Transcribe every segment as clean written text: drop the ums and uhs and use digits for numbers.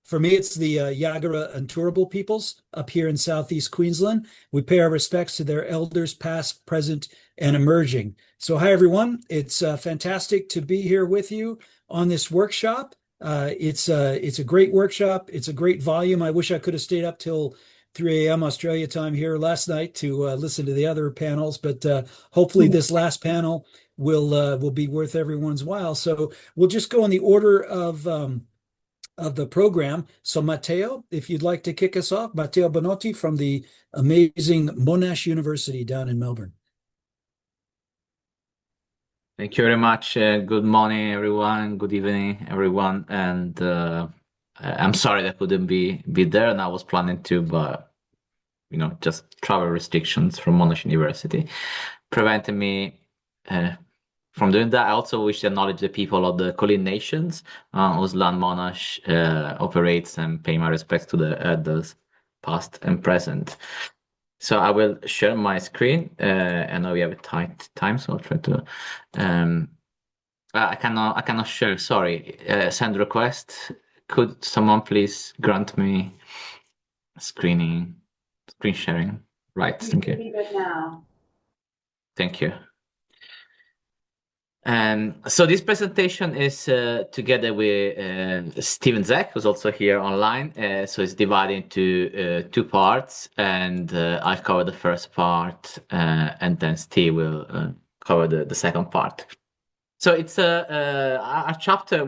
For me, it's the Yagara and Turrbal peoples up here in southeast Queensland. We pay our respects to their elders, past, present, and emerging. So, hi everyone. It's fantastic to be here with you on this workshop. It's a great workshop. It's a great volume. I wish I could have stayed up till 3 a.m. Australia time here last night to listen to the other panels, but hopefully this last panel will be worth everyone's while. So we'll just go in the order of the program. So Matteo, if you'd like to kick us off, Matteo Bonotti from the amazing Monash University down in Melbourne. Thank you very much. Good morning, everyone. Good evening, everyone. And I'm sorry that I couldn't be there, and I was planning to, but just travel restrictions from Monash University prevented me from doing that. I also wish to acknowledge the people of the Kulin Nations, whose land Monash operates, and pay my respects to the elders, past and present. So I will share my screen. I know we have a tight time, so I'll try to. I cannot share. Sorry. Send request. Could someone please grant me screen sharing? Right. Thank you. Thank you. So this presentation is together with Steven Zek, who's also here online. So it's divided into two parts, and I'll cover the first part, and then Steve will cover the second part. So it's our chapter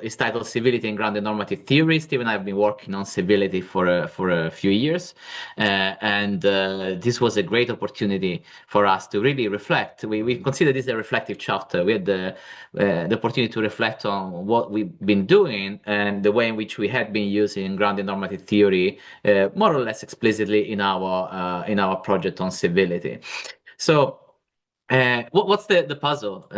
is titled Civility and Grounded Normative Theory. Steve and I have been working on civility for a few years, and this was a great opportunity for us to really reflect. We consider this a reflective chapter. We had the opportunity to reflect on what we've been doing and the way in which we had been using grounded normative theory more or less explicitly in our project on civility. So. What's the puzzle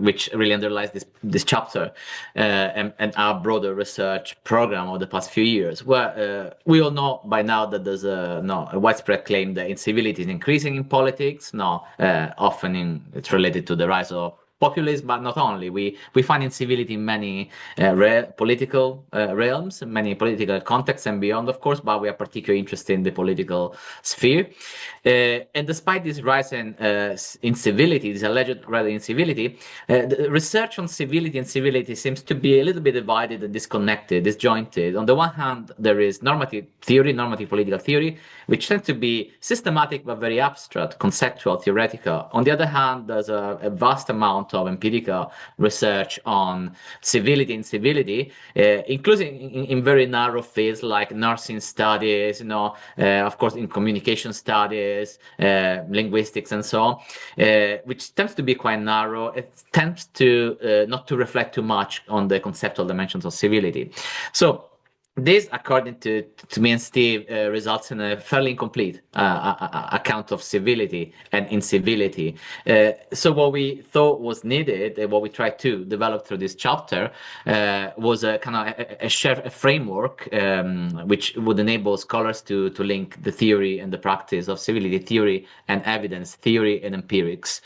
which really underlies this chapter and our broader research program over the past few years? Well, we all know by now that there's a widespread claim that incivility is increasing in politics. Often it's related to the rise of populism, but not only. We find incivility in many political realms, many political contexts and beyond, of course, but we are particularly interested in the political sphere. And despite this rise in incivility, this alleged rather incivility, the research on civility and civility seems to be a little bit divided and disconnected, disjointed. On the one hand, there is normative theory, normative political theory, which tends to be systematic but very abstract, conceptual, theoretical. On the other hand, there's a vast amount of empirical research on civility and civility, including in very narrow fields like nursing studies, of course, in communication studies, linguistics, and so on, which tends to be quite narrow. It tends to not to reflect too much on the conceptual dimensions of civility. So this, according to me and Steve, results in a fairly incomplete account of civility and incivility. So what we thought was needed, and what we tried to develop through this chapter, was a kind of a framework which would enable scholars to link the theory and the practice of civility theory and evidence theory and empirics.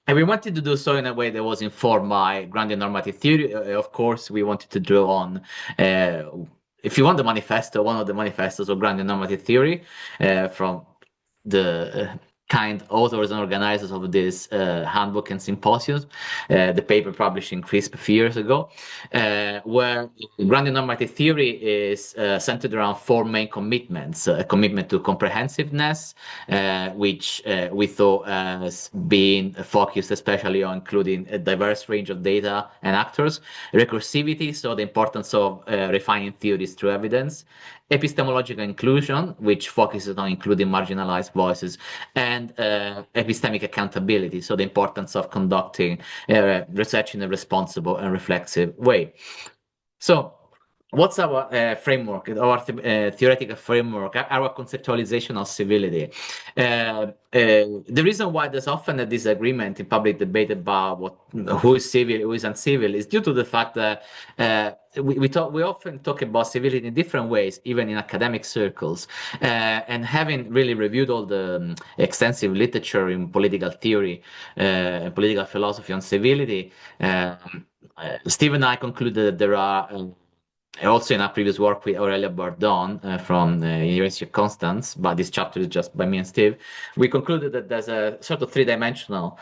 And we wanted to do so in a way that was informed by grounded normative theory. Of course, we wanted to draw on, if you want, the manifesto, one of the manifestos of grounded normative theory from the kind authors and organizers of this handbook and symposiums, the paper published in CRISP a few years ago, where grounded normative theory is centered around four main commitments: a commitment to comprehensiveness, which we thought has been focused especially on including a diverse range of data and actors; recursivity, so the importance of refining theories through evidence; epistemological inclusion, which focuses on including marginalized voices; and epistemic accountability, so the importance of conducting research in a responsible and reflexive way. So what's our framework, our theoretical framework, our conceptualization of civility? The reason why there's often a disagreement in public debate about who is civil, who is uncivil, is due to the fact that we often talk about civility in different ways, even in academic circles. And having really reviewed all the extensive literature in political theory and political philosophy on civility, Steve and I concluded that there are. Also in our previous work with Aurelia Bardon from the University of Constance, but this chapter is just by me and Steve, we concluded that there's a sort of three-dimensional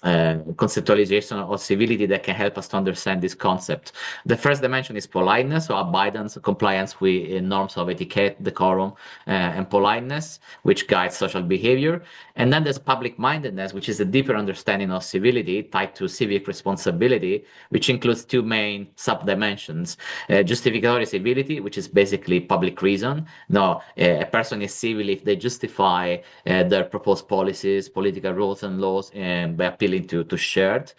conceptualization of civility that can help us to understand this concept. The first dimension is politeness, or abidance, compliance with norms of etiquette, decorum, and politeness, which guides social behavior. And then there's public-mindedness, which is a deeper understanding of civility tied to civic responsibility, which includes two main sub-dimensions. Justificatory civility, which is basically public reason. No, a person is civil if they justify their proposed policies, political rules and laws by appealing to shared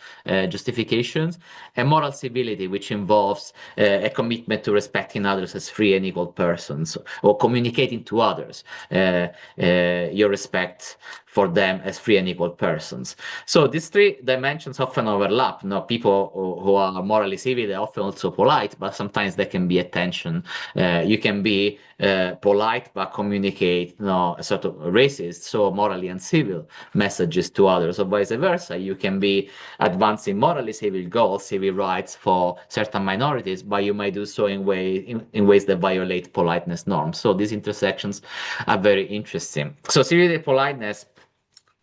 justifications. And moral civility, which involves a commitment to respecting others as free and equal persons, or communicating to others your respect for them as free and equal persons. So these three dimensions often overlap. Now, people who are morally civil, they're often also polite, but sometimes there can be a tension. You can be polite but communicate, a sort of racist, so morally uncivil messages to others, or vice versa. You can be advancing morally civil goals, civil rights for certain minorities, but you might do so in ways that violate politeness norms. So these intersections are very interesting. So civility politeness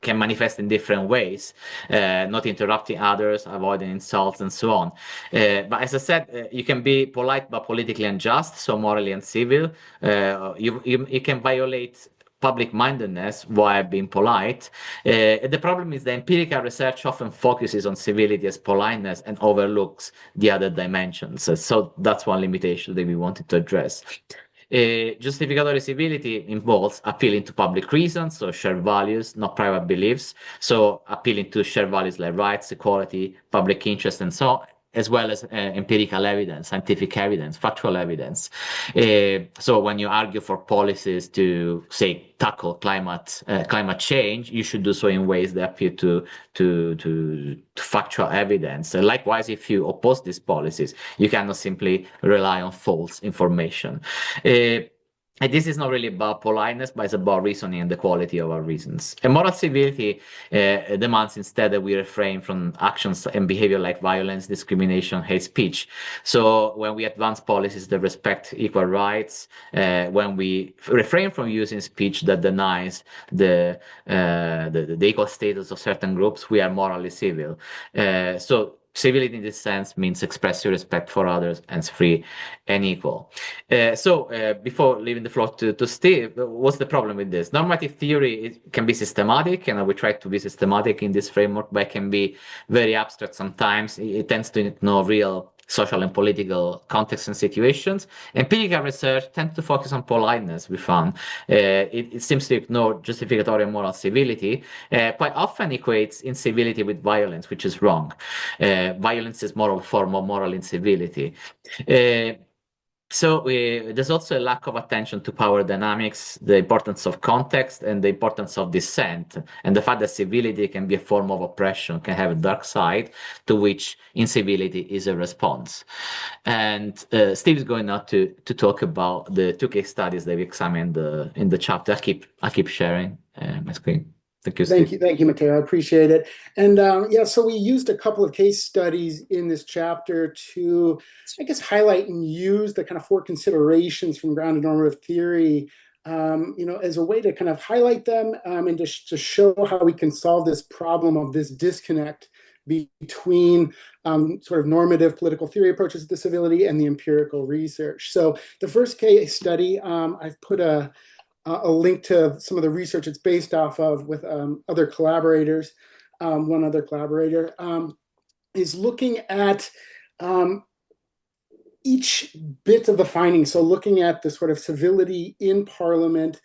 can manifest in different ways, not interrupting others, avoiding insults, and so on. But as I said, you can be polite but politically unjust, so morally uncivil. You can violate public-mindedness while being polite. The problem is that empirical research often focuses on civility as politeness and overlooks the other dimensions. So that's one limitation that we wanted to address. Justificatory civility involves appealing to public reasons, so shared values, not private beliefs. So appealing to shared values like rights, equality, public interest, and so on, as well as empirical evidence, scientific evidence, factual evidence. So when you argue for policies to, say, tackle climate change, you should do so in ways that appeal to factual evidence. And likewise, if you oppose these policies, you cannot simply rely on false information. And this is not really about politeness, but it's about reasoning and the quality of our reasons. And moral civility demands instead that we refrain from actions and behavior like violence, discrimination, hate speech. So when we advance policies that respect equal rights, when we refrain from using speech that denies the equal status of certain groups, we are morally civil. So civility in this sense means express your respect for others and free and equal. Before leaving the floor to Steve, what's the problem with this? Normative theory can be systematic, and we try to be systematic in this framework, but it can be very abstract sometimes. It tends to ignore real social and political contexts and situations. Empirical research tends to focus on politeness, we found. It seems to ignore justificatory and moral civility, quite often equates incivility with violence, which is wrong. Violence is more of a form of moral incivility. There's also a lack of attention to power dynamics, the importance of context, and the importance of dissent, and the fact that civility can be a form of oppression, can have a dark side to which incivility is a response. And Steve is going now to talk about the two case studies that we examined in the chapter. I keep sharing my screen. Thank you, Steve. Thank you, Matteo. I appreciate it. And so we used a couple of case studies in this chapter to, I guess, highlight and use the kind of four considerations from grounded normative theory, as a way to kind of highlight them and to show how we can solve this problem of this disconnect between sort of normative political theory approaches to civility and the empirical research. So the first case study, I've put a link to some of the research it's based off of with other collaborators. One other collaborator is looking at each bit of the findings. So looking at the sort of civility in Parliament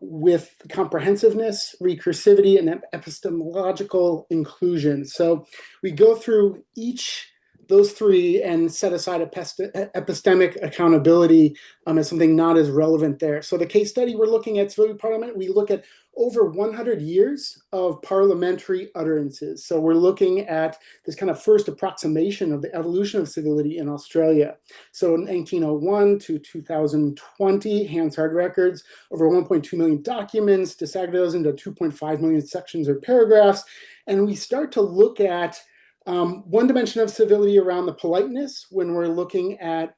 with comprehensiveness, recursivity, and epistemological inclusion. So we go through each those three and set aside epistemic accountability as something not as relevant there. So the case study we're looking at civility parliament, we look at over 100 years of parliamentary utterances. So we're looking at this kind of first approximation of the evolution of civility in Australia. So in 1901 to 2020, Hansard records, over 1.2 million documents, disaggregate those into 2.5 million sections or paragraphs. And we start to look at one dimension of civility around the politeness when we're looking at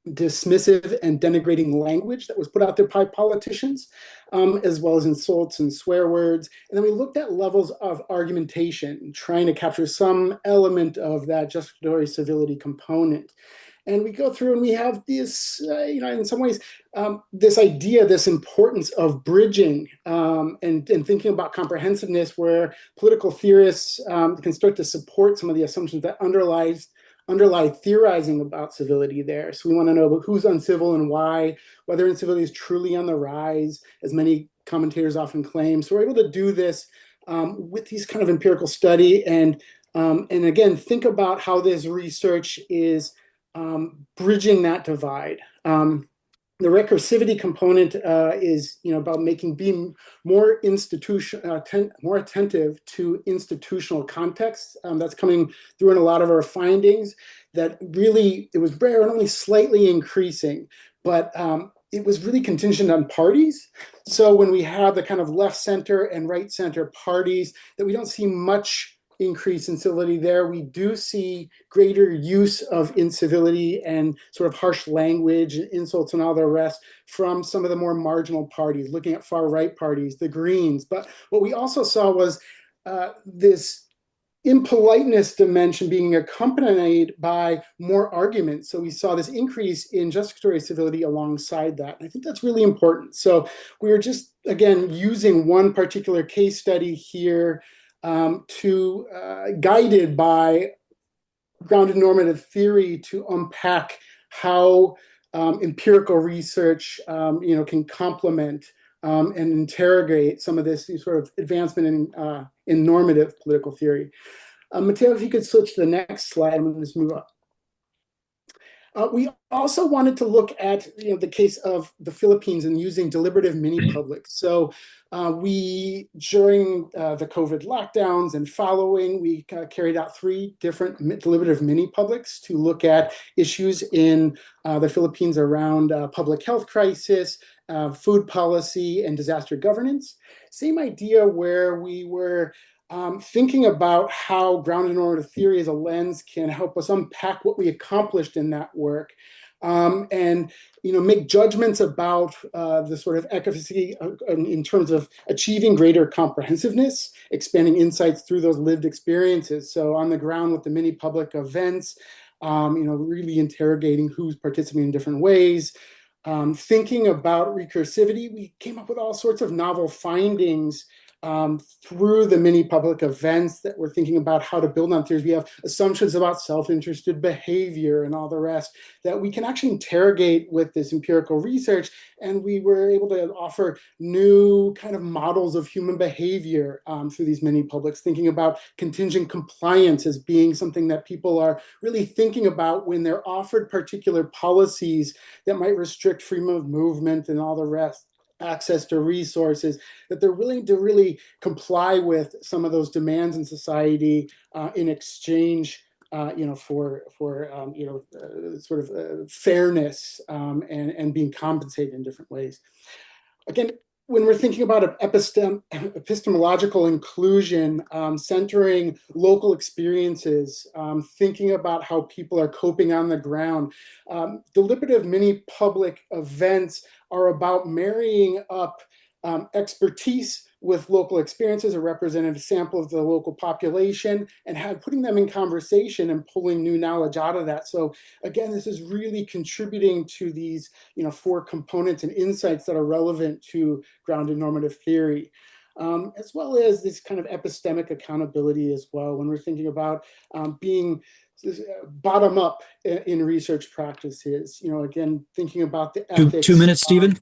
dismissive and denigrating language that was put out there by politicians, as well as insults and swear words. And then we looked at levels of argumentation, trying to capture some element of that justificatory civility component. And we go through and we have this, in some ways, this idea, this importance of bridging and thinking about comprehensiveness, where political theorists can start to support some of the assumptions that underlie theorizing about civility there. So we want to know about who's uncivil and why, whether incivility is truly on the rise, as many commentators often claim. So we're able to do this with these kind of empirical study and again, think about how this research is bridging that divide. The recursivity component is, about being more more attentive to institutional context. That's coming through in a lot of our findings. That really it was rare and only slightly increasing, but it was really contingent on parties. So when we have the kind of left center and right center parties, that we don't see much increase in civility there. We do see greater use of incivility and sort of harsh language, insults and all the rest from some of the more marginal parties, looking at far right parties, the Greens. But what we also saw was this impoliteness dimension being accompanied by more arguments. So we saw this increase in justificatory civility alongside that. And I think that's really important. So we were just, again, using one particular case study here guided by grounded normative theory to unpack how empirical research, can complement and interrogate some of this sort of advancement in normative political theory. Matteo, if you could switch to the next slide, I'm going to just move up. We also wanted to look at the case of the Philippines and using deliberative mini-publics. So we, during the COVID lockdowns and following, we carried out 3 different deliberative mini-publics to look at issues in the Philippines around public health crisis, food policy, and disaster governance. Same idea where we were thinking about how grounded normative theory as a lens can help us unpack what we accomplished in that work, and make judgments about the sort of efficacy in terms of achieving greater comprehensiveness, expanding insights through those lived experiences. So on the ground with the mini public events, really interrogating who's participating in different ways. Thinking about recursivity, we came up with all sorts of novel findings through the mini public events that we're thinking about how to build on theories. We have assumptions about self-interested behavior and all the rest that we can actually interrogate with this empirical research. And we were able to offer new kind of models of human behavior through these mini publics, thinking about contingent compliance as being something that people are really thinking about when they're offered particular policies that might restrict freedom of movement and all the rest, access to resources, that they're willing to really comply with some of those demands in society in exchange, for sort of fairness and being compensated in different ways. Again, when we're thinking about epistemological inclusion, centering local experiences, thinking about how people are coping on the ground, deliberative mini public events are about marrying up expertise with local experiences, a representative sample of the local population, and putting them in conversation and pulling new knowledge out of that. So again, this is really contributing to these 4 components and insights that are relevant to grounded normative theory. As well as this kind of epistemic accountability as well, when we're thinking about being bottom up in research practices, again, thinking about the ethics. 2 minutes, Stephen.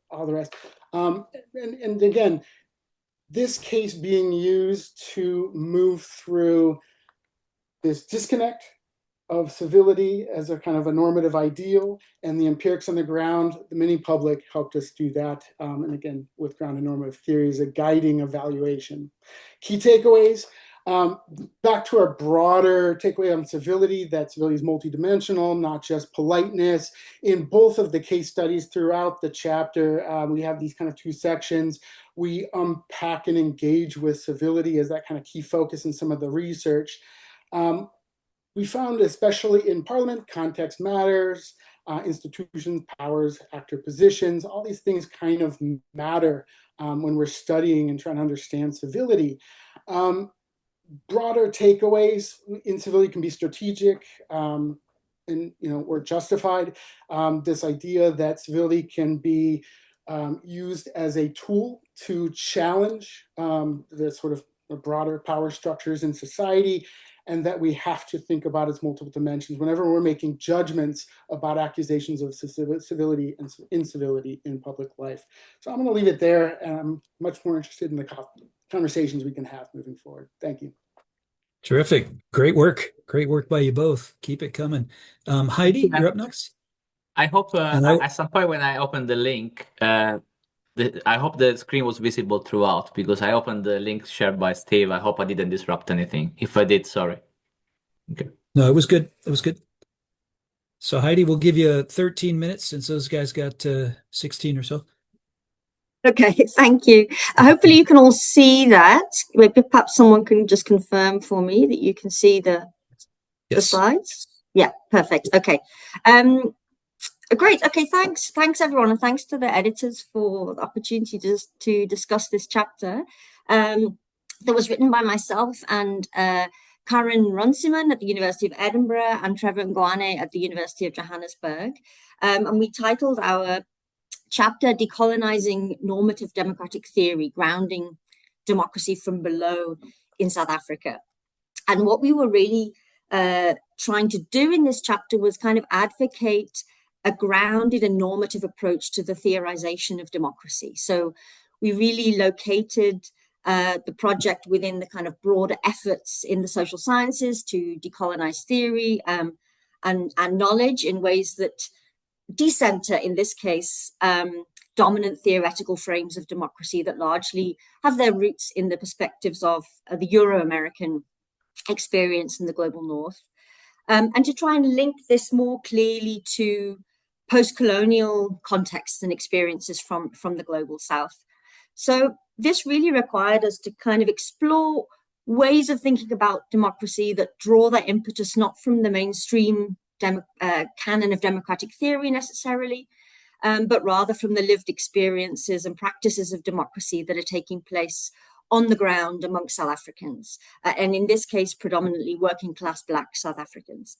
All the rest. And again, this case being used to move through this disconnect of civility as a kind of a normative ideal, and the empirics on the ground, the mini public helped us do that. And again, with grounded normative theory as a guiding evaluation. Key takeaways, back to our broader takeaway on civility, that civility is multidimensional, not just politeness. In both of the case studies throughout the chapter, we have these kind of two sections. We unpack and engage with civility as that kind of key focus in some of the research. We found, especially in Parliament, context matters, institutions, powers, actor positions, all these things kind of matter when we're studying and trying to understand civility. Broader takeaways in civility can be strategic and or justified. This idea that civility can be used as a tool to challenge the sort of broader power structures in society, and that we have to think about its multiple dimensions whenever we're making judgments about accusations of civility and incivility in public life. So I'm going to leave it there, and I'm much more interested in the conversations we can have moving forward. Thank you. Terrific. Great work. Great work by you both. Keep it coming. Heidi, you're up next. I hope at some point when I open the link, I hope the screen was visible throughout, because I opened the link shared by Steve. I hope I didn't disrupt anything. If I did, sorry. Okay. No, it was good. It was good. So Heidi, we'll give you 13 minutes since those guys got 16 or so. Okay, thank you. Hopefully you can all see that. Maybe perhaps someone can just confirm for me that you can see the slides. Yeah, perfect. Okay. Great. Okay, thanks everyone, and thanks to the editors for the opportunity to discuss this chapter that was written by myself and Karen Runciman at the University of Edinburgh and Trevor Ngwane at the University of Johannesburg. And we titled our chapter Decolonizing Normative Democratic Theory, Grounding Democracy from Below in South Africa. And what we were really trying to do in this chapter was kind of advocate a grounded and normative approach to the theorization of democracy. So we really located the project within the kind of broader efforts in the social sciences to decolonize theory and knowledge in ways that decenter, in this case, dominant theoretical frames of democracy that largely have their roots in the perspectives of the Euro-American experience in the global north. And to try and link this more clearly to post-colonial contexts and experiences from the global south. So this really required us to kind of explore ways of thinking about democracy that draw their impetus not from the mainstream canon of democratic theory necessarily, but rather from the lived experiences and practices of democracy that are taking place on the ground amongst South Africans, and in this case, predominantly working class Black South Africans.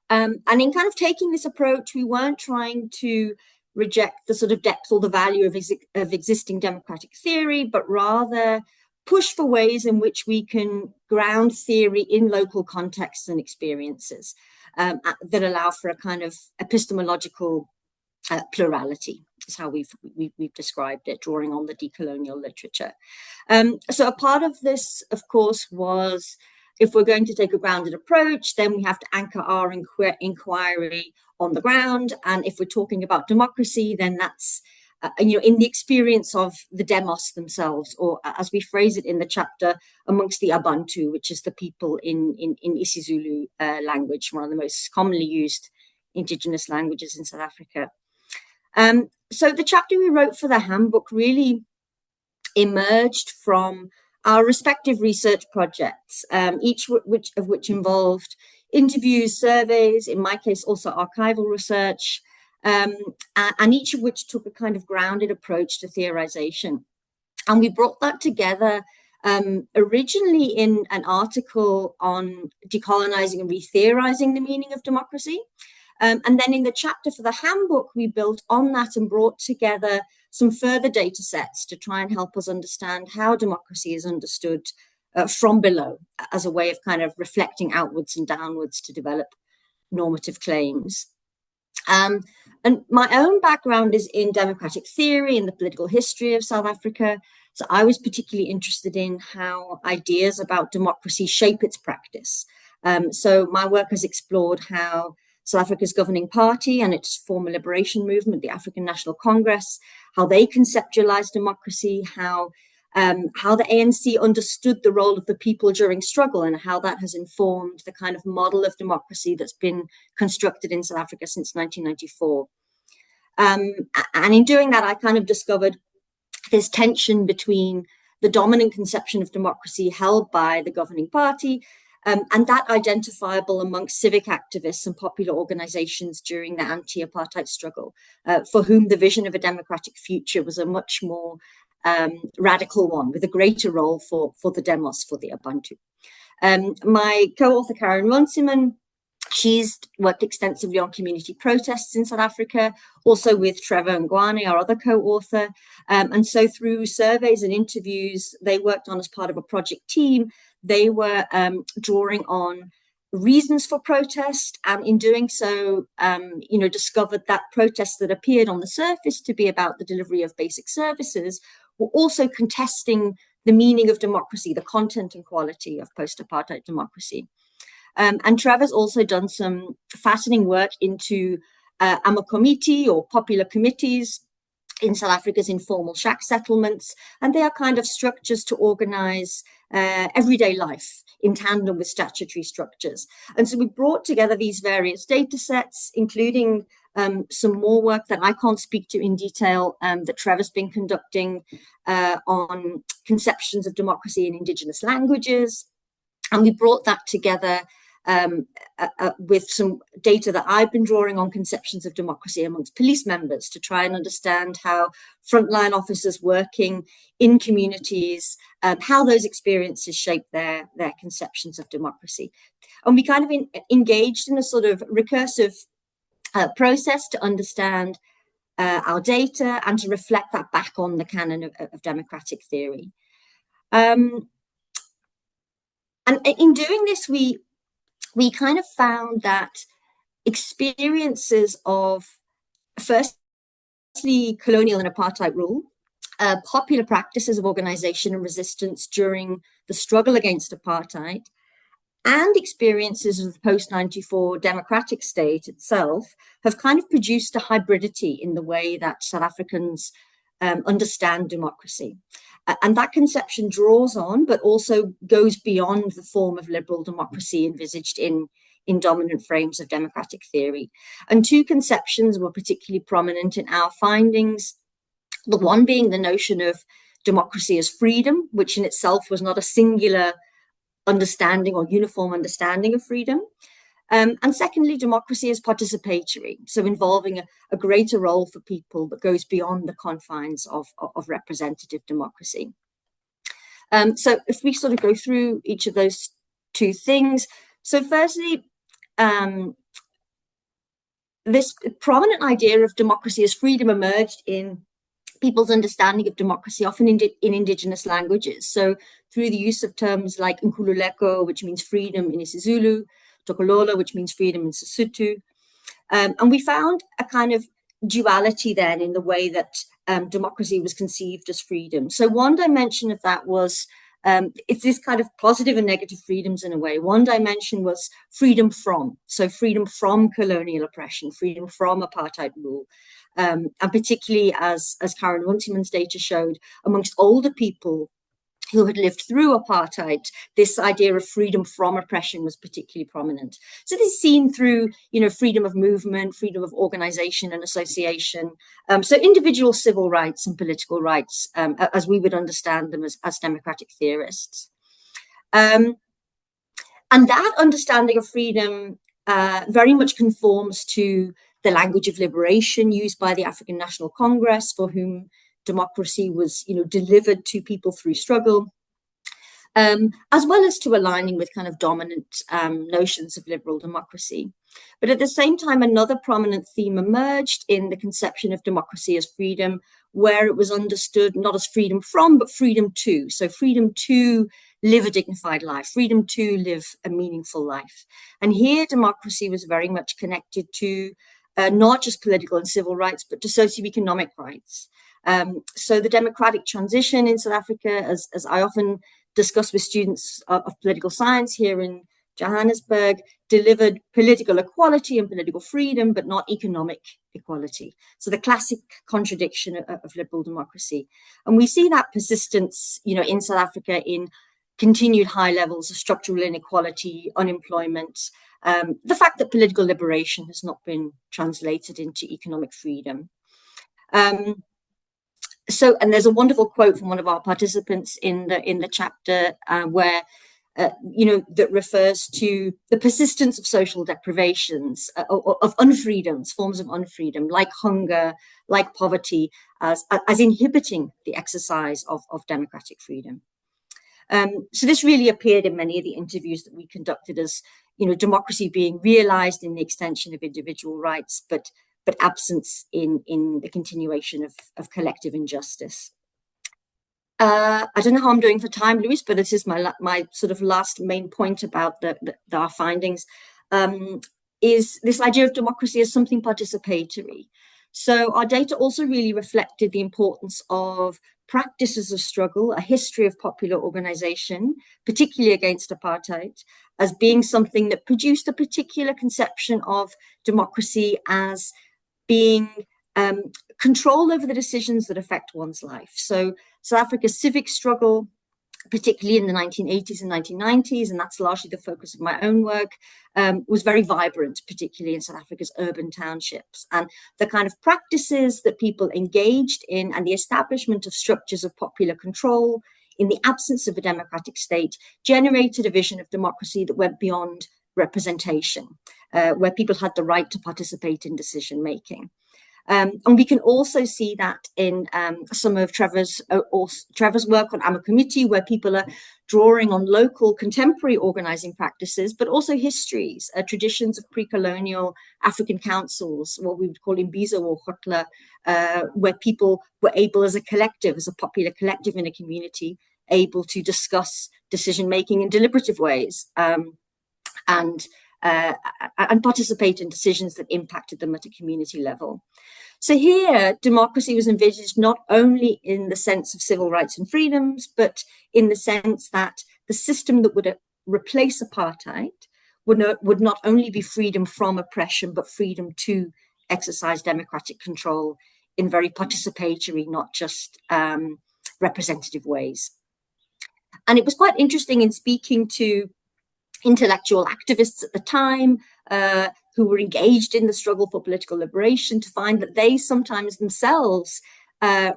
And in kind of taking this approach, we weren't trying to reject the sort of depth or the value of existing democratic theory, but rather push for ways in which we can ground theory in local contexts and experiences that allow for a kind of epistemological plurality, is how we've described it, drawing on the decolonial literature. So a part of this, of course, was if we're going to take a grounded approach, then we have to anchor our inquiry on the ground. And if we're talking about democracy, then that's in the experience of the demos themselves, or as we phrase it in the chapter, amongst the Abantu, which is the people in isiZulu language, one of the most commonly used indigenous languages in South Africa. So the chapter we wrote for the handbook really emerged from our respective research projects, each of which involved interviews, surveys, in my case also archival research, and each of which took a kind of grounded approach to theorization. And we brought that together originally in an article on decolonizing and retheorizing the meaning of democracy. And then in the chapter for the handbook, we built on that and brought together some further data sets to try and help us understand how democracy is understood from below as a way of kind of reflecting outwards and downwards to develop normative claims. And my own background is in democratic theory and the political history of South Africa. So I was particularly interested in how ideas about democracy shape its practice. So my work has explored how South Africa's governing party and its former liberation movement, the African National Congress, how they conceptualized democracy, how the ANC understood the role of the people during struggle, and how that has informed the kind of model of democracy that's been constructed in South Africa since 1994. And in doing that, I kind of discovered this tension between the dominant conception of democracy held by the governing party and that identifiable amongst civic activists and popular organizations during the anti-apartheid struggle, for whom the vision of a democratic future was a much more radical one, with a greater role for the demos, for the Abantu. My co-author, Karen Runciman, she's worked extensively on community protests in South Africa, also with Trevor Ngwane, our other co-author. And so through surveys and interviews they worked on as part of a project team, they were drawing on reasons for protest, and in doing so, discovered that protests that appeared on the surface to be about the delivery of basic services were also contesting the meaning of democracy, the content and quality of post-apartheid democracy. And Trevor's also done some fascinating work into amakomiti, or popular committees, in South Africa's informal shack settlements, and they are kind of structures to organize everyday life in tandem with statutory structures. And so we brought together these various data sets, including some more work that I can't speak to in detail that Trevor's been conducting on conceptions of democracy in indigenous languages. And we brought that together with some data that I've been drawing on conceptions of democracy amongst police members, to try and understand how frontline officers working in communities, how those experiences shape their conceptions of democracy. And we kind of engaged in a sort of recursive process to understand our data and to reflect that back on the canon of democratic theory. And in doing this, we kind of found that experiences of, firstly, colonial and apartheid rule, popular practices of organization and resistance during the struggle against apartheid, and experiences of the post-94 democratic state itself have kind of produced a hybridity in the way that South Africans understand democracy. And that conception draws on, but also goes beyond the form of liberal democracy envisaged in dominant frames of democratic theory. And two conceptions were particularly prominent in our findings. The one being the notion of democracy as freedom, which in itself was not a singular understanding or uniform understanding of freedom. And secondly, democracy is participatory, so involving a greater role for people that goes beyond the confines of representative democracy. So if we sort of go through each of those two things. So firstly, this prominent idea of democracy as freedom emerged in people's understanding of democracy, often in indigenous languages. So through the use of terms like Nkululeko, which means freedom in isiZulu, Tokolola, which means freedom in Sesotho. And we found a kind of duality then in the way that democracy was conceived as freedom. So one dimension of that was, it's this kind of positive and negative freedoms in a way. One dimension was freedom from, so freedom from colonial oppression, freedom from apartheid rule. And particularly as Karen Runciman's data showed, amongst older people who had lived through apartheid, this idea of freedom from oppression was particularly prominent. So this is seen through, freedom of movement, freedom of organization and association. So individual civil rights and political rights, as we would understand them as democratic theorists. And that understanding of freedom very much conforms to the language of liberation used by the African National Congress, for whom democracy was, delivered to people through struggle, as well as to aligning with kind of dominant notions of liberal democracy. But at the same time, another prominent theme emerged in the conception of democracy as freedom, where it was understood not as freedom from, but freedom to. So freedom to live a dignified life, freedom to live a meaningful life. And here democracy was very much connected to not just political and civil rights, but to socioeconomic rights. So the democratic transition in South Africa, as I often discuss with students of political science here in Johannesburg delivered political equality and political freedom, but not economic equality. So the classic contradiction of liberal democracy. And we see that persistence, in South Africa in continued high levels of structural inequality, unemployment, the fact that political liberation has not been translated into economic freedom. And there's a wonderful quote from one of our participants in the chapter where that refers to the persistence of social deprivations, of unfreedoms, forms of unfreedom, like hunger, like poverty, as inhibiting the exercise of democratic freedom. So this really appeared in many of the interviews that we conducted as, democracy being realized in the extension of individual rights, but absence in the continuation of collective injustice. I don't know how I'm doing for time, Louis, but this is my sort of last main point about our findings, is this idea of democracy as something participatory. So our data also really reflected the importance of practices of struggle, a history of popular organization, particularly against apartheid, as being something that produced a particular conception of democracy as being control over the decisions that affect one's life. So South Africa's civic struggle, particularly in the 1980s and 1990s, and that's largely the focus of my own work, was very vibrant, particularly in South Africa's urban townships. And the kind of practices that people engaged in and the establishment of structures of popular control in the absence of a democratic state generated a vision of democracy that went beyond representation, where people had the right to participate in decision making. And we can also see that in some of Trevor's work on Amakomiti, where people are drawing on local contemporary organizing practices, but also histories, traditions of pre-colonial African councils, what we would call Imbizo or Khotla, where people were able as a collective, as a popular collective in a community, able to discuss decision-making in deliberative ways and participate in decisions that impacted them at a community level. So here, democracy was envisaged not only in the sense of civil rights and freedoms, but in the sense that the system that would replace apartheid would not only be freedom from oppression, but freedom to exercise democratic control in very participatory, not just representative ways. And it was quite interesting in speaking to intellectual activists at the time who were engaged in the struggle for political liberation to find that they sometimes themselves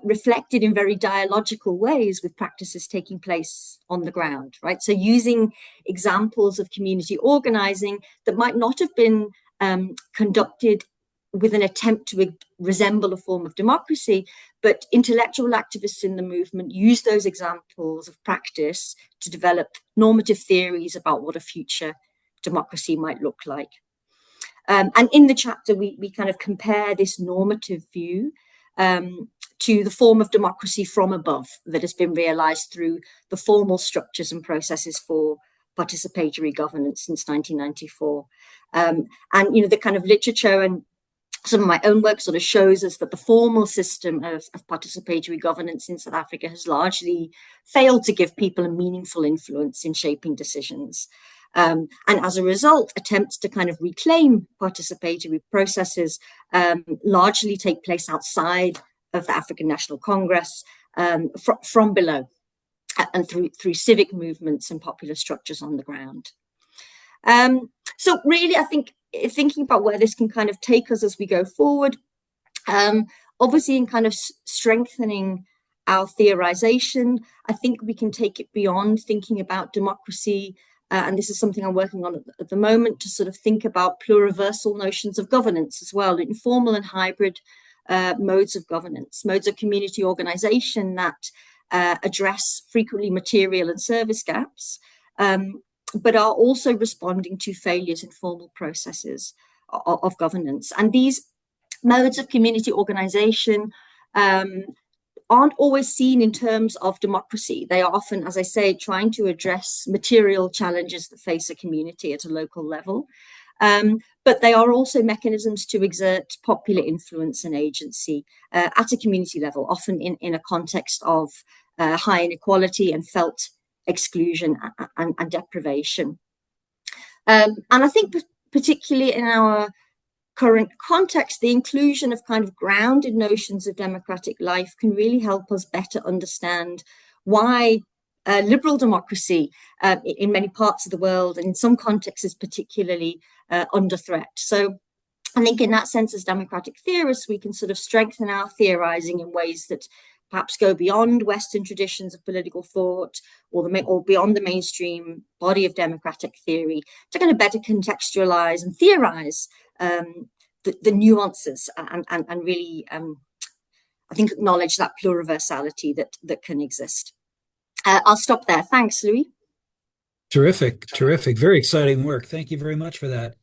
reflected in very dialogical ways with practices taking place on the ground, right? So using examples of community organizing that might not have been conducted with an attempt to resemble a form of democracy, but intellectual activists in the movement use those examples of practice to develop normative theories about what a future democracy might look like. And in the chapter, we kind of compare this normative view to the form of democracy from above that has been realized through the formal structures and processes for participatory governance since 1994. And, the kind of literature and some of my own work sort of shows us that the formal system of participatory governance in South Africa has largely failed to give people a meaningful influence in shaping decisions. And as a result, attempts to kind of reclaim participatory processes largely take place outside of the African National Congress from below and through civic movements and popular structures on the ground. So really, I think thinking about where this can kind of take us as we go forward, obviously in kind of strengthening our theorization, I think we can take it beyond thinking about democracy, and this is something I'm working on at the moment, to sort of think about pluriversal notions of governance as well, informal and hybrid modes of governance, modes of community organization that address frequently material and service gaps, but are also responding to failures in formal processes of governance. And these modes of community organization aren't always seen in terms of democracy. They are often, as I say, trying to address material challenges that face a community at a local level. But they are also mechanisms to exert popular influence and agency at a community level, often in a context of high inequality and felt exclusion and deprivation. And I think particularly in our current context, the inclusion of kind of grounded notions of democratic life can really help us better understand why liberal democracy in many parts of the world and in some contexts is particularly under threat. So I think in that sense, as democratic theorists, we can sort of strengthen our theorizing in ways that perhaps go beyond Western traditions of political thought or beyond the mainstream body of democratic theory to kind of better contextualize and theorize the nuances and really, I think, acknowledge that pluriversality that can exist. I'll stop there. Thanks, Louis. Terrific, terrific. Very exciting work. Thank you very much for that.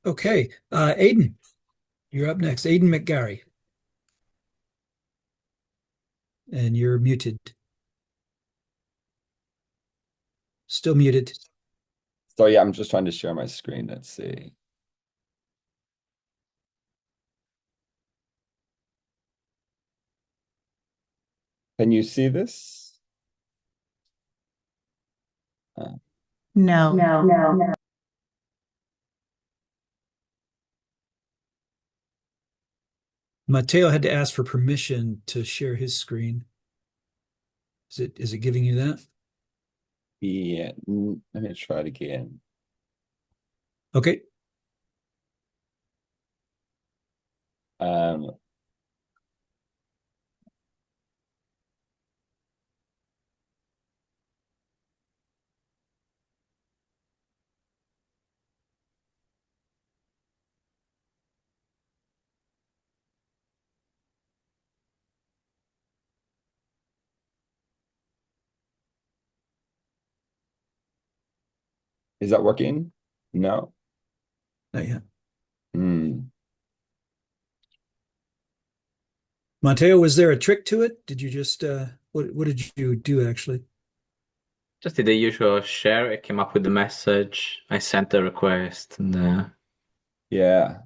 Okay, Aidan, you're up next. Aidan McGarry. And you're muted. Still muted. So yeah, I'm just trying to share my screen. Let's see. Can you see this? No. Matteo had to ask for permission to share his screen. Is it giving you that? Yeah, let me try it again. Okay. Is that working? No. Not yet. Hmm. Matteo, was there a trick to it? Did you just what did you do actually? Just did the usual share. It came up with the message. I sent the request, and Yeah.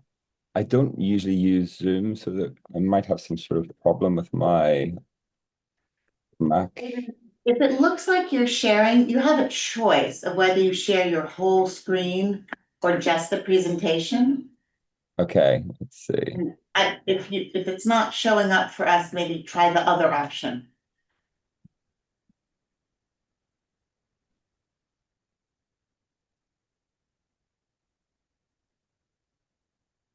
I don't usually use Zoom, so that I might have some sort of problem with my Mac. If it looks like you're sharing, you have a choice of whether you share your whole screen or just the presentation. Okay, let's see. And if it's not showing up for us, maybe try the other option.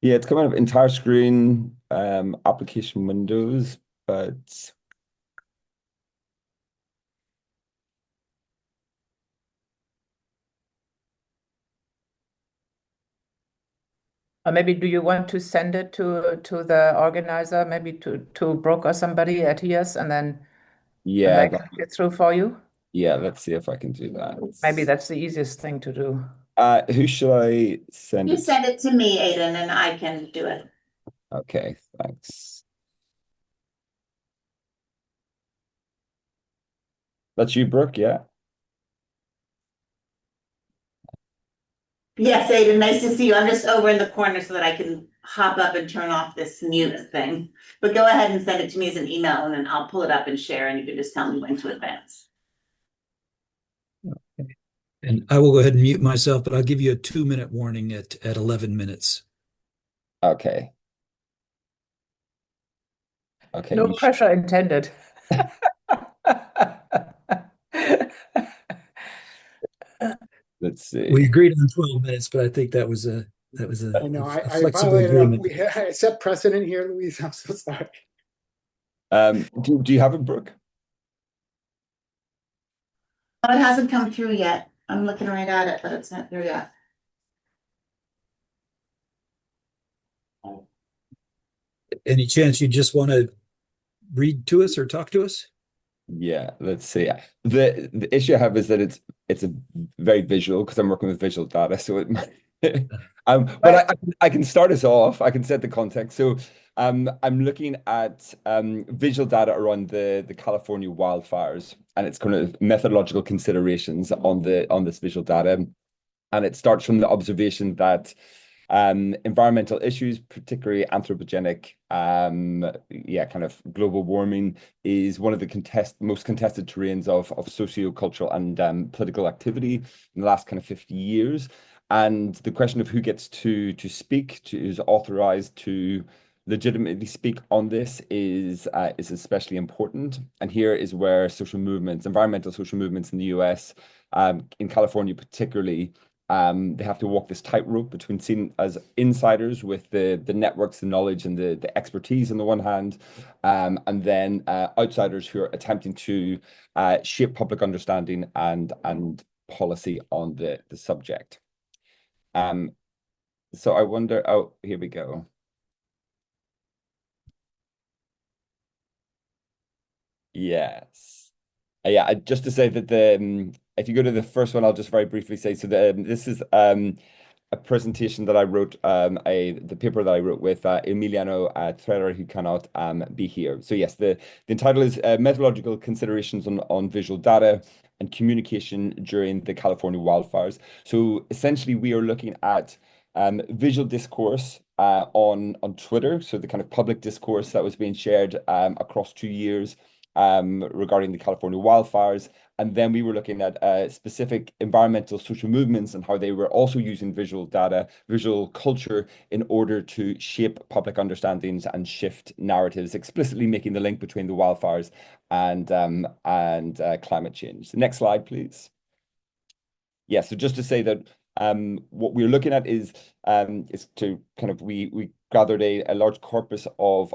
Yeah, it's coming up entire screen, application windows, but Or maybe do you want to send it to the organizer, maybe to Brooke or somebody at HEAS, and then yeah, they can get through for you? yeah, let's see if I can do that. Maybe that's the easiest thing to do. Who should I send You it to? send it to me, Aidan, and I can do it. Okay, thanks. That's you, Brooke, yeah? Yes, Aidan, nice to see you. I'm just over in the corner so that I can hop up and turn off this mute thing. But go ahead and send it to me as an email, and then I'll pull it up and share, and you can just tell me when to advance. And I will go ahead and mute myself, but I'll give you a 2-minute warning at 11 minutes. Okay. Okay. No pressure intended. Let's see. We agreed on 12 minutes, but I think that was a I know a I flexible violated agreement. I set precedent here, Louise. I'm so sorry. Do you have a Brooke? Oh, it hasn't come through yet. I'm looking right at it, but it's not through yet. Any chance you just want to read to us or talk to us? Yeah, let's see. The issue I have is that it's a very visual because I'm working with visual data, so it might but I can start us off. I can set the context. So I'm looking at visual data around the California wildfires, and it's kind of methodological considerations on this visual data. And it starts from the observation that Environmental issues, particularly anthropogenic, kind of global warming, is one of the most contested terrains of socio-cultural and political activity in the last kind of 50 years. And the question of who gets to speak, is authorized to legitimately speak on this is especially important. And here is where social movements, environmental social movements in the US, in California particularly, they have to walk this tightrope between seen as insiders with the networks, the knowledge, and the expertise on the one hand, and then outsiders who are attempting to shape public understanding and policy on the subject. So I wonder, oh, here we go. Yes. Yeah, just to say that if you go to the first one, I'll just very briefly say, so this is a presentation that I wrote, the paper that I wrote with Emiliano Trerer, who cannot be here. So yes, the title is Methodological Considerations on Visual Data and Communication During the California Wildfires. So essentially, we are looking at visual discourse on Twitter, so the kind of public discourse that was being shared across 2 years regarding the California wildfires. And then we were looking at specific environmental social movements and how they were also using visual data, visual culture in order to shape public understandings and shift narratives, explicitly making the link between the wildfires and climate change. The next slide, please. Yeah, so just to say that what we're looking at is to kind of we gathered a large corpus of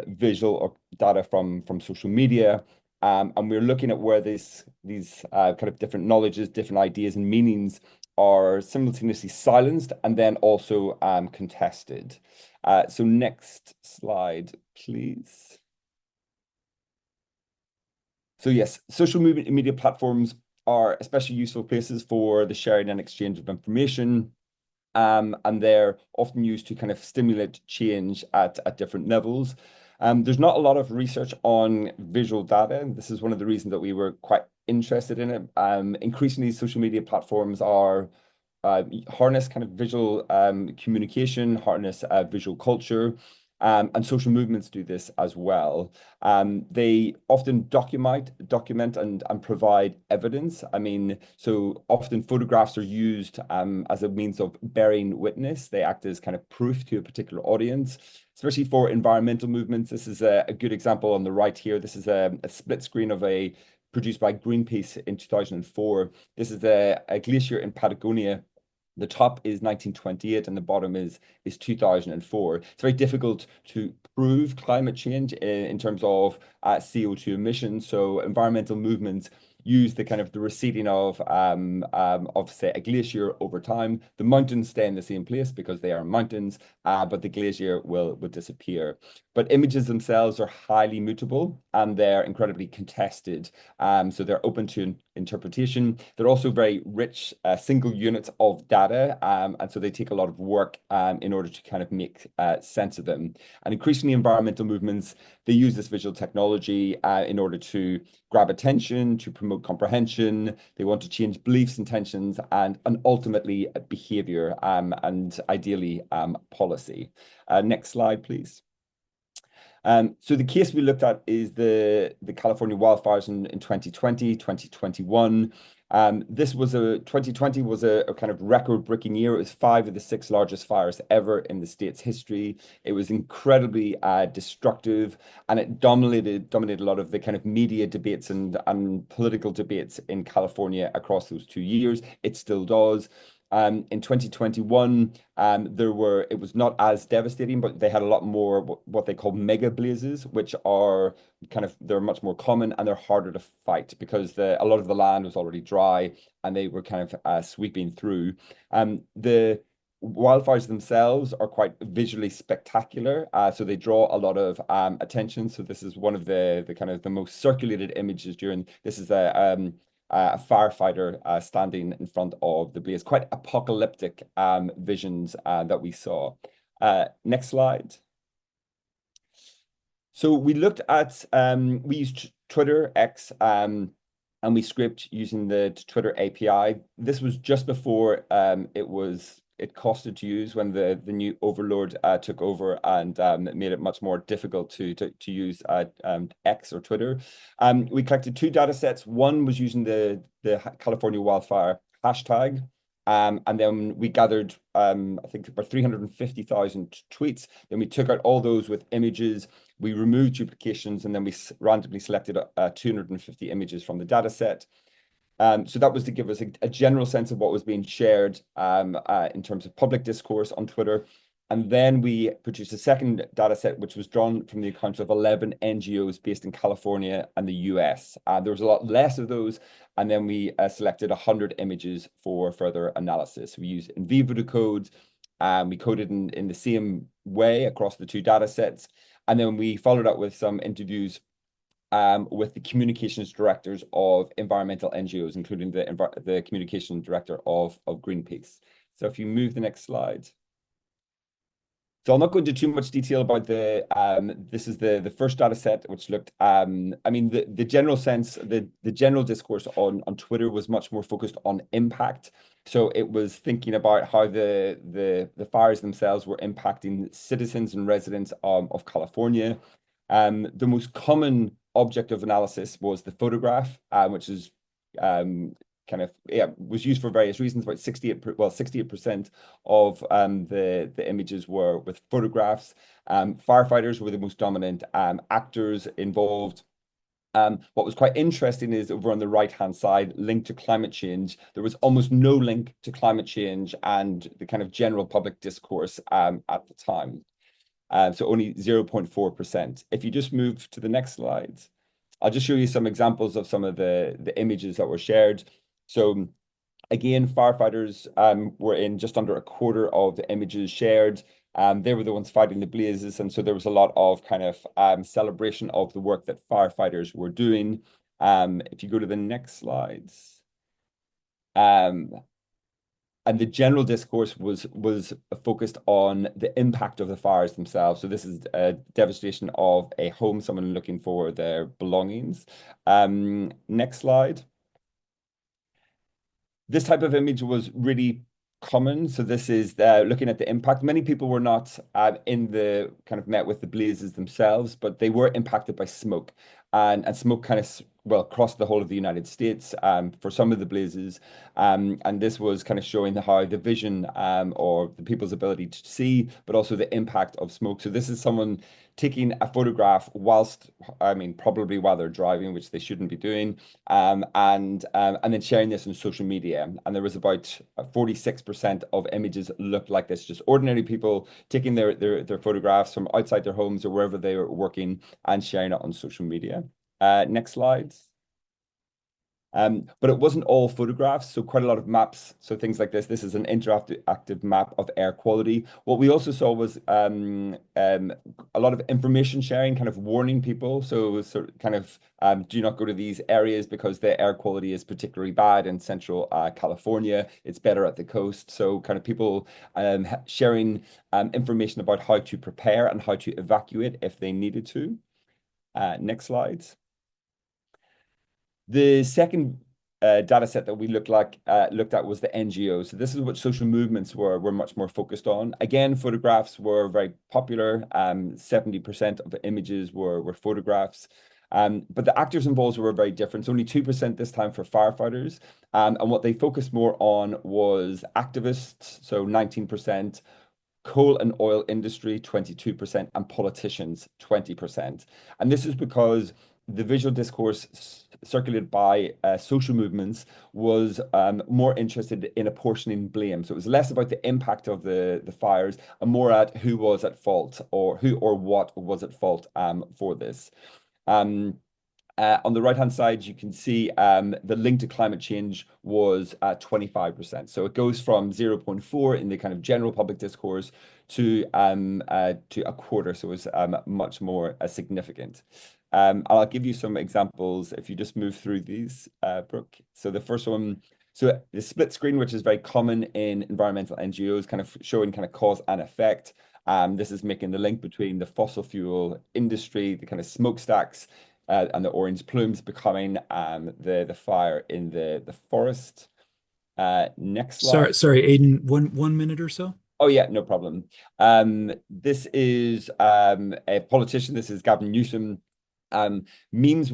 visual data from social media, and we're looking at where these kind of different knowledges, different ideas, and meanings are simultaneously silenced and then also contested. So next slide, please. So yes, social media platforms are especially useful places for the sharing and exchange of information. And they're often used to kind of stimulate change at different levels. There's not a lot of research on visual data, and this is one of the reasons that we were quite interested in it. Increasingly, social media platforms are harness kind of visual communication, harness visual culture. And social movements do this as well. They often document and provide evidence. I mean, so often photographs are used as a means of bearing witness. They act as kind of proof to a particular audience, especially for environmental movements. This is a good example on the right here. This is a split screen of produced by Greenpeace in 2004. This is a glacier in Patagonia. The top is 1928 and the bottom is 2004. It's very difficult to prove climate change in terms of CO2 emissions. So environmental movements use the kind of the receding of say a glacier over time. The mountains stay in the same place because they are mountains, but the glacier will disappear. But images themselves are highly mutable and they're incredibly contested. So they're open to interpretation. They're also very rich single units of data, and so they take a lot of work in order to kind of make sense of them. And increasingly, environmental movements, they use this visual technology in order to grab attention, to promote comprehension. They want to change beliefs, intentions, and ultimately behavior, and ideally policy. Next slide, please. So the case we looked at is the California wildfires in 2020, 2021. 2020 was a kind of record-breaking year. It was 5 of the 6 largest fires ever in the state's history. It was incredibly destructive, and it dominated a lot of the kind of media debates and political debates in California across those 2 years. It still does. In 2021, it was not as devastating, but they had a lot more what they call mega blazes, which are they're much more common and they're harder to fight because a lot of the land was already dry and they were kind of sweeping through. The wildfires themselves are quite visually spectacular, so they draw a lot of attention. So this is one of the kind of the most circulated images this is a firefighter standing in front of the blaze. Quite apocalyptic visions that we saw. Next slide. So we looked at, we used Twitter, X, and we scraped using the Twitter API. This was just before it was it costed to use when the new overlord took over and made it much more difficult to use X or Twitter. We collected 2 data sets. One was using the California wildfire hashtag. And then we gathered, I think, about 350,000 tweets. Then we took out all those with images. We removed duplications, and then we randomly selected 250 images from the data set. So that was to give us a general sense of what was being shared in terms of public discourse on Twitter. And then we produced a second data set, which was drawn from the accounts of 11 NGOs based in California and the US. There was a lot less of those. And then we selected 100 images for further analysis. We used in vivo decode. We coded in the same way across the 2 data sets. And then we followed up with some interviews with the communications directors of environmental NGOs, including the communication director of Greenpeace. So if you move the next slide. So I'll not go into too much detail about this is the first data set, which looked, I mean, the general sense, the general discourse on Twitter was much more focused on impact. So it was thinking about how the fires themselves were impacting citizens and residents of California. The most common object of analysis was the photograph, which is was used for various reasons. About 68% of the images were with photographs. Firefighters were the most dominant actors involved. What was quite interesting is over on the right-hand side, linked to climate change, there was almost no link to climate change and the kind of general public discourse at the time. So only 0.4%. If you just move to the next slide, I'll just show you some examples of some of the images that were shared. So again, firefighters were in just under a quarter of the images shared. They were the ones fighting the blazes. And so there was a lot of kind of celebration of the work that firefighters were doing. If you go to the next slides. And the general discourse was focused on the impact of the fires themselves. So this is a devastation of a home, someone looking for their belongings. Next slide. This type of image was really common. So this is looking at the impact. Many people were not in the kind of met with the blazes themselves, but they were impacted by smoke. And smoke kind of across the whole of the United States for some of the blazes. And this was kind of showing how the vision or the people's ability to see, but also the impact of smoke. So this is someone taking a photograph whilst, I mean, probably while they're driving, which they shouldn't be doing, and then sharing this on social media. And there was about 46% of images looked like this, just ordinary people taking their photographs from outside their homes or wherever they were working and sharing it on social media. Next slide. But it wasn't all photographs, so quite a lot of maps. So things like this. This is an interactive map of air quality. What we also saw was a lot of information sharing, kind of warning people. So sort of kind of do not go to these areas because the air quality is particularly bad in central California. It's better at the coast. So kind of people sharing information about how to prepare and how to evacuate if they needed to. Next slide. The second data set that we looked at was the NGO. So this is what social movements were much more focused on. Again, photographs were very popular. 70% of the images were photographs. But the actors involved were very different. So only 2% this time for firefighters. And what they focused more on was activists, so 19%. Coal and oil industry, 22%, and politicians, 20%. And this is because the visual discourse circulated by social movements was more interested in apportioning blame. So it was less about the impact of the fires and more at who was at fault or who or what was at fault for this. On the right-hand side, you can see the link to climate change was 25%. So it goes from 0.4 in the kind of general public discourse to a quarter. So it's much more significant. I'll give you some examples if you just move through these, Brooke. So the first one, so the split screen, which is very common in environmental NGOs, kind of showing kind of cause and effect. This is making the link between the fossil fuel industry, the kind of smokestacks, and the orange plumes becoming the fire in the forest. Next slide. Sorry, Aiden, one minute or so. Oh yeah, no problem. This is a politician. This is Gavin Newsom. Memes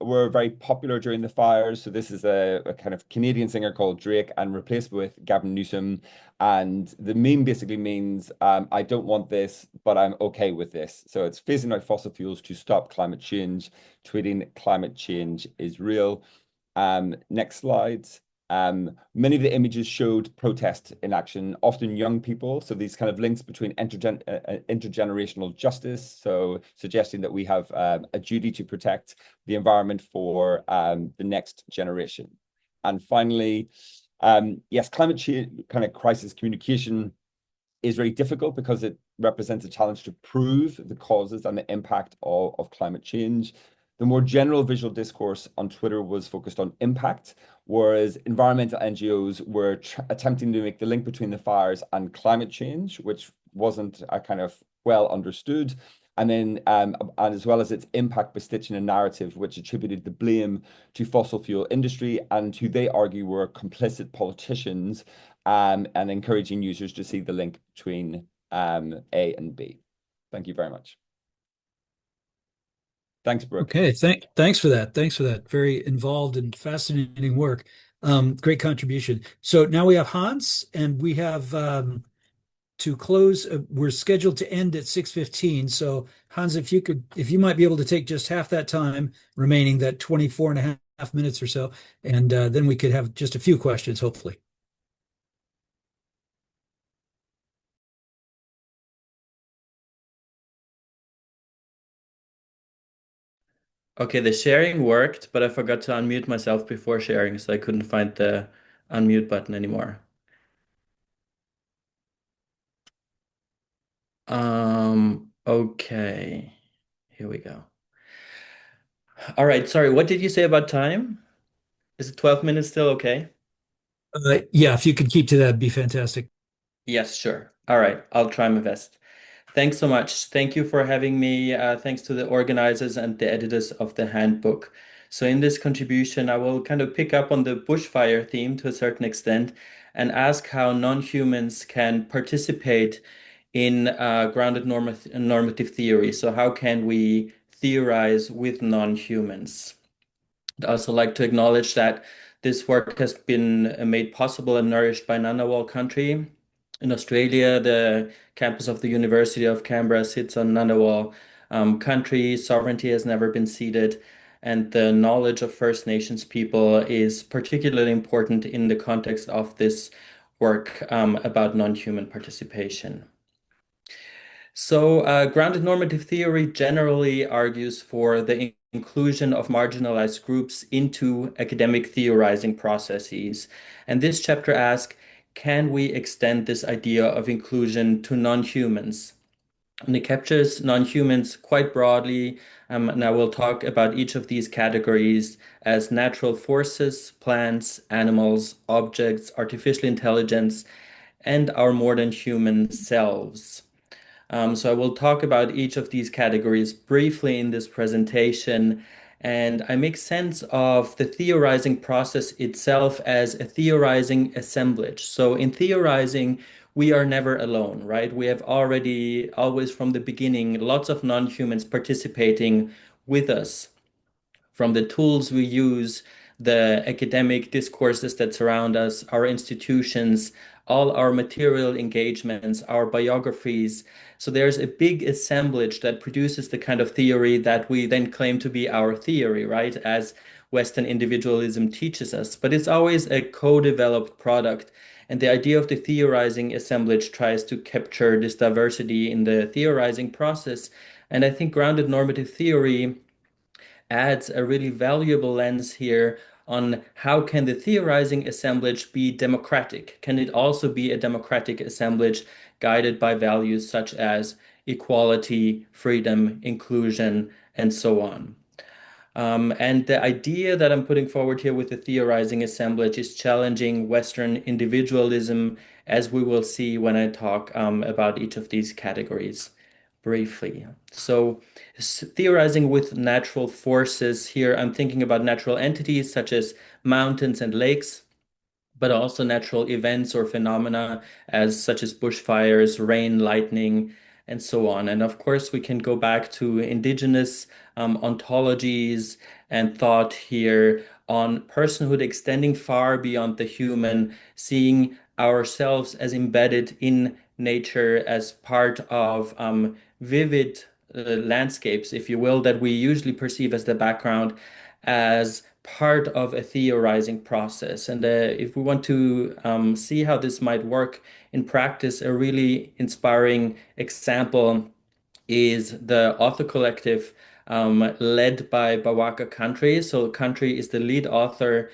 were very popular during the fires. So this is a kind of Canadian singer called Drake and replaced with Gavin Newsom. And the meme basically means I don't want this, but I'm okay with this. So it's phasing out fossil fuels to stop climate change, tweeting climate change is real. Next slide. Many of the images showed protest in action, often young people. So these kind of links between intergenerational justice. So suggesting that we have a duty to protect the environment for the next generation. And finally, yes, climate change kind of crisis communication is very difficult because it represents a challenge to prove the causes and the impact of climate change. The more general visual discourse on Twitter was focused on impact, whereas environmental NGOs were attempting to make the link between the fires and climate change, which wasn't a kind of well understood. And then, and as well as its impact by stitching a narrative which attributed the blame to fossil fuel industry and who they argue were complicit politicians, and encouraging users to see the link between A and B. Thank you very much. Thanks, Brooke. Okay, thanks for that. Thanks for that. Very involved and fascinating work. Great contribution. So now we have Hans, and we have to close. We're scheduled to end at 6:15. So Hans, if you might be able to take just half that time remaining, that 24 and a half minutes or so, and then we could have just a few questions, hopefully. Okay, the sharing worked, but I forgot to unmute myself before sharing, so I couldn't find the unmute button anymore. Okay, here we go. All right, sorry, what did you say about time? Is it 12 minutes still okay? Yeah, if you could keep to that, it'd be fantastic. Yes, sure. All right, I'll try my best. Thanks so much. Thank you for having me. Thanks to the organizers and the editors of the handbook. So in this contribution, I will kind of pick up on the bushfire theme to a certain extent and ask how non-humans can participate in grounded normative theory. So how can we theorize with non-humans? I'd also like to acknowledge that this work has been made possible and nourished by Ngunnawal country. In Australia, the campus of the University of Canberra sits on Ngunnawal country. Sovereignty has never been ceded, and the knowledge of First Nations people is particularly important in the context of this work about non-human participation. So, grounded normative theory generally argues for the inclusion of marginalized groups into academic theorizing processes. And this chapter asks, can we extend this idea of inclusion to non-humans? And it captures non-humans quite broadly. And I will talk about each of these categories as natural forces, plants, animals, objects, artificial intelligence, and our more than human selves. So I will talk about each of these categories briefly in this presentation, and I make sense of the theorizing process itself as a theorizing assemblage. So in theorizing, we are never alone, right? We have already, always from the beginning, lots of non-humans participating with us. From the tools we use, the academic discourses that surround us, our institutions, all our material engagements, our biographies. So there's a big assemblage that produces the kind of theory that we then claim to be our theory, right? As Western individualism teaches us. But it's always a co-developed product. And the idea of the theorizing assemblage tries to capture this diversity in the theorizing process. And I think grounded normative theory adds a really valuable lens here on how can the theorizing assemblage be democratic? Can it also be a democratic assemblage guided by values such as equality, freedom, inclusion, and so on? And the idea that I'm putting forward here with the theorizing assemblage is challenging Western individualism, as we will see when I talk about each of these categories briefly. So theorizing with natural forces here, I'm thinking about natural entities such as mountains and lakes. but also natural events or phenomena as such as bushfires, rain, lightning, and so on. And of course, we can go back to indigenous ontologies and thought here on personhood extending far beyond the human, seeing ourselves as embedded in nature as part of vivid landscapes, if you will, that we usually perceive as the background, as part of a theorizing process. And if we want to see how this might work in practice, a really inspiring example is the author collective led by Bawaka Country. So Country is the lead author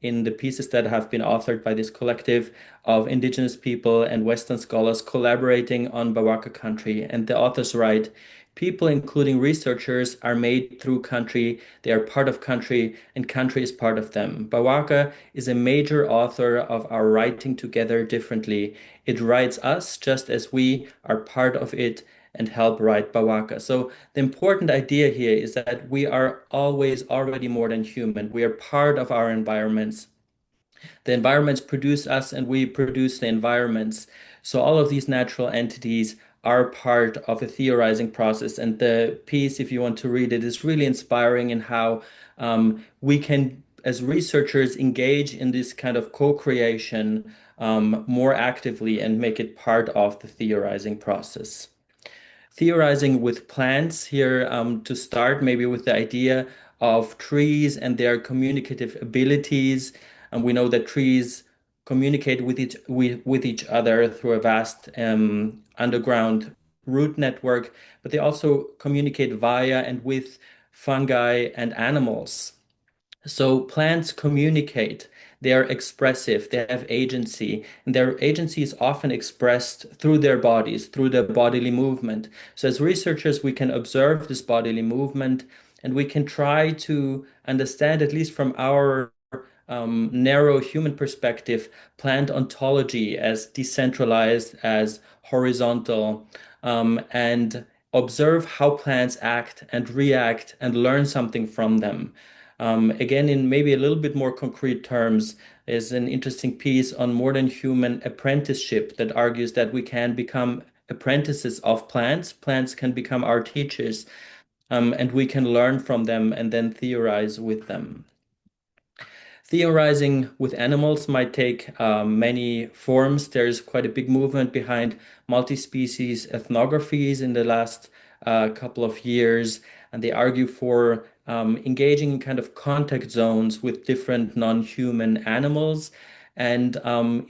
in the pieces that have been authored by this collective of indigenous people and Western scholars collaborating on Bawaka Country. And the authors write, people, including researchers, are made through Country. They are part of Country, and Country is part of them. Bawaka is a major author of our writing together differently. It writes us just as we are part of it and help write Bawaka. So the important idea here is that we are always already more than human. We are part of our environments. The environments produce us and we produce the environments. So all of these natural entities are part of a theorizing process. And the piece, if you want to read it, is really inspiring in how we can, as researchers, engage in this kind of co-creation more actively and make it part of the theorizing process. Theorizing with plants here to start maybe with the idea of trees and their communicative abilities. And we know that trees communicate with each other through a vast underground root network, but they also communicate via and with fungi and animals. So plants communicate, they are expressive, they have agency, and their agency is often expressed through their bodies, through the bodily movement. So as researchers, we can observe this bodily movement and we can try to understand, at least from our narrow human perspective, plant ontology as decentralized, as horizontal, and observe how plants act and react and learn something from them. Again, in maybe a little bit more concrete terms, is an interesting piece on modern human apprenticeship that argues that we can become apprentices of plants. Plants can become our teachers, and we can learn from them and then theorize with them. Theorizing with animals might take many forms. There's quite a big movement behind multi-species ethnographies in the last couple of years, and they argue for engaging in kind of contact zones with different non-human animals and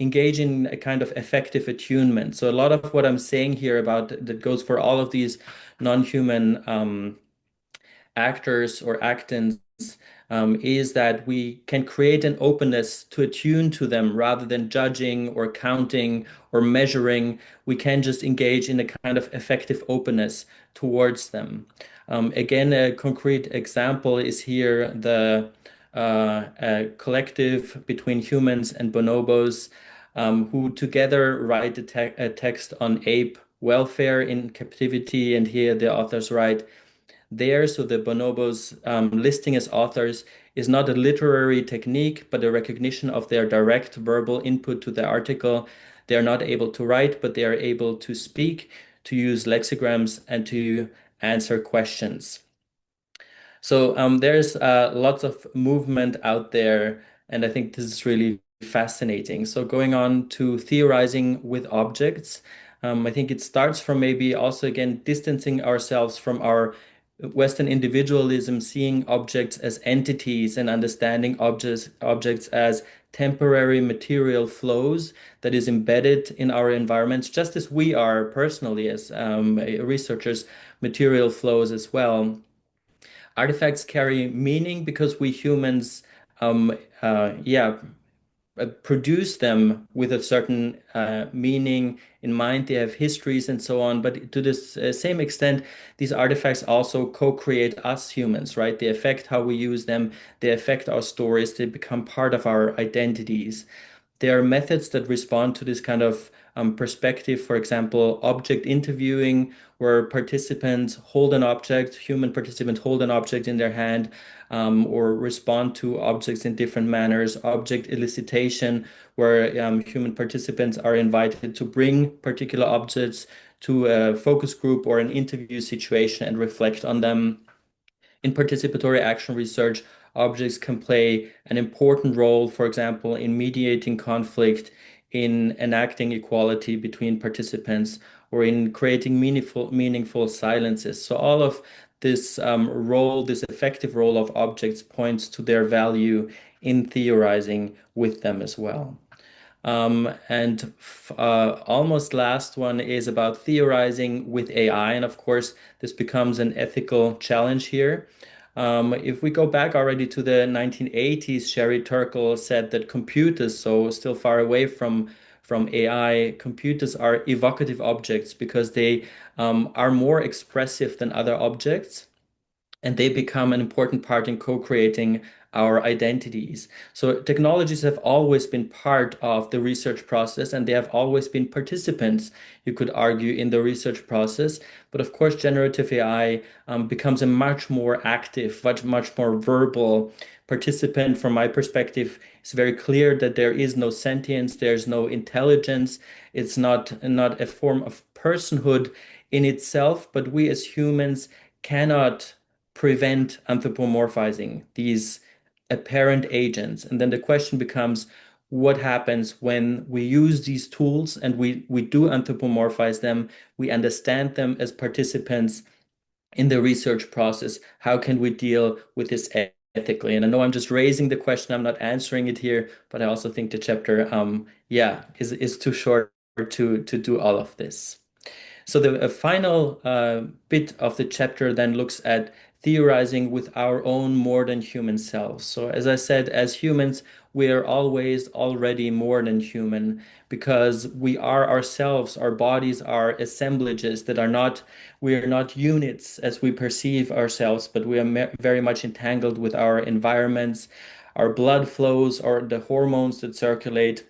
engage in a kind of effective attunement. So a lot of what I'm saying here about that goes for all of these non-human actors or actants is that we can create an openness to attune to them rather than judging or counting or measuring. We can just engage in a kind of effective openness towards them. Again, a concrete example is here the collective between humans and bonobos who together write a text on ape welfare in captivity. And here the authors write, there, so the bonobos listing as authors is not a literary technique, but a recognition of their direct verbal input to the article. They are not able to write, but they are able to speak, to use lexicograms, and to answer questions. So there's lots of movement out there, and I think this is really fascinating. So going on to theorizing with objects, I think it starts from maybe also, again, distancing ourselves from our Western individualism, seeing objects as entities and understanding objects as temporary material flows that is embedded in our environments, just as we are personally as researchers, material flows as well. Artifacts carry meaning because we humans, produce them with a certain meaning in mind. They have histories and so on. But to this same extent, these artifacts also co-create us humans, right? They affect how we use them. They affect our stories. They become part of our identities. There are methods that respond to this kind of perspective. For example, object interviewing, where participants hold an object, human participants hold an object in their hand, or respond to objects in different manners. Object elicitation, where human participants are invited to bring particular objects to a focus group or an interview situation and reflect on them. In participatory action research, objects can play an important role, for example, in mediating conflict, in enacting equality between participants, or in creating meaningful silences. So all of this role, this effective role of objects points to their value in theorizing with them as well. And almost last one is about theorizing with AI. And of course, this becomes an ethical challenge here. If we go back already to the 1980s, Sherry Turkle said that computers, so still far away from AI, computers are evocative objects because they are more expressive than other objects, and they become an important part in co-creating our identities. So technologies have always been part of the research process, and they have always been participants, you could argue, in the research process. But of course, generative AI becomes a much more active, much more verbal participant. From my perspective, it's very clear that there is no sentience, there's no intelligence. It's not a form of personhood in itself, but we as humans cannot prevent anthropomorphizing these apparent agents. And then the question becomes, what happens when we use these tools and we do anthropomorphize them, we understand them as participants in the research process? How can we deal with this ethically? And I know I'm just raising the question, I'm not answering it here, but I also think the chapter, is too short to do all of this. So the final bit of the chapter then looks at theorizing with our own more than human selves. So as I said, as humans, we are always already more than human because we are ourselves. Our bodies are assemblages that we are not units as we perceive ourselves, but we are very much entangled with our environments, our blood flows, or the hormones that circulate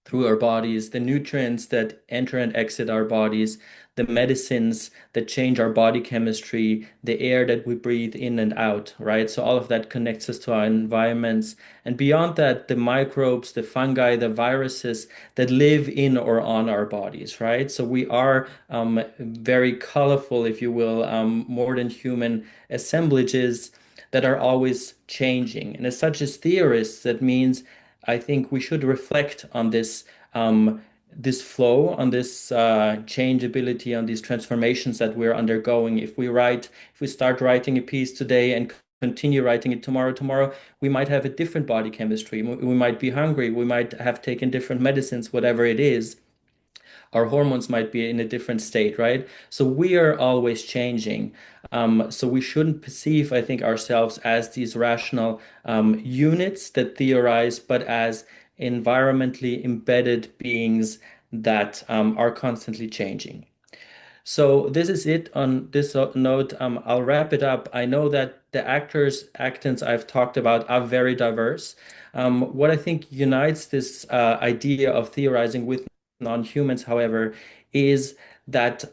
through our bodies, the nutrients that enter and exit our bodies, the medicines that change our body chemistry, the air that we breathe in and out, right? So all of that connects us to our environments. And beyond that, the microbes, the fungi, the viruses that live in or on our bodies, right? So we are very colorful, if you will, more than human assemblages that are always changing. And as such, as theorists, that means I think we should reflect on this this flow, on this changeability, on these transformations that we're undergoing. If we start writing a piece today and continue writing it tomorrow, we might have a different body chemistry. We might be hungry. We might have taken different medicines, whatever it is. Our hormones might be in a different state, right? So we are always changing. So we shouldn't perceive, I think, ourselves as these rational units that theorize, but as environmentally embedded beings that are constantly changing. So this is it on this note. I'll wrap it up. I know that the actants I've talked about are very diverse. What I think unites this idea of theorizing with non-humans, however, is that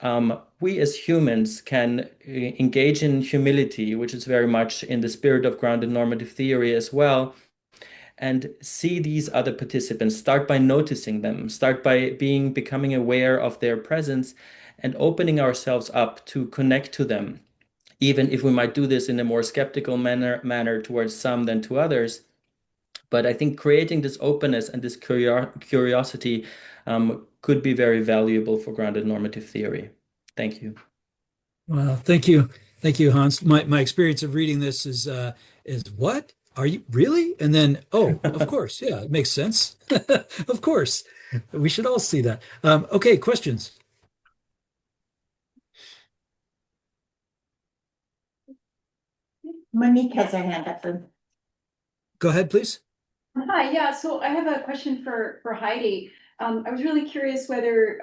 we as humans can engage in humility, which is very much in the spirit of grounded normative theory as well, and see these other participants, start by noticing them, start by becoming aware of their presence and opening ourselves up to connect to them, even if we might do this in a more skeptical manner towards some than to others. But I think creating this openness and this curiosity could be very valuable for grounded normative theory. Thank you. Well, thank you, Hans. My experience of reading this is what? Are you really? And then, oh, of course, yeah, it makes sense. Of course, we should all see that. Okay, questions. Monique has her hand up. Go ahead, please. Hi, yeah, so I have a question for Heidi. I was really curious whether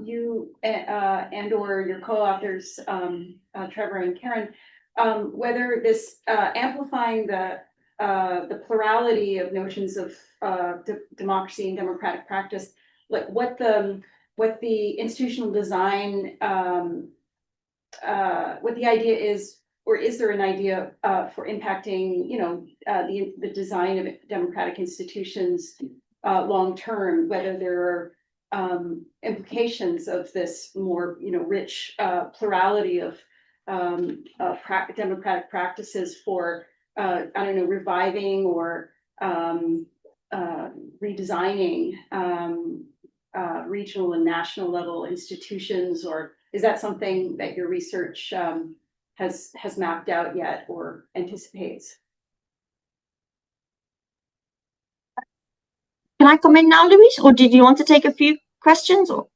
you and or your co-authors, Trevor and Karen, whether this amplifying the the plurality of notions of democracy and democratic practice, like what the institutional design, what the idea is, or is there an idea for impacting, the design of democratic institutions long term, whether there are implications of this more, rich plurality of democratic practices for, I don't know, reviving or redesigning regional and national level institutions, or is that something that your research has mapped out yet or anticipates? Can I come in now, Louise, or did you want to take a few questions? Or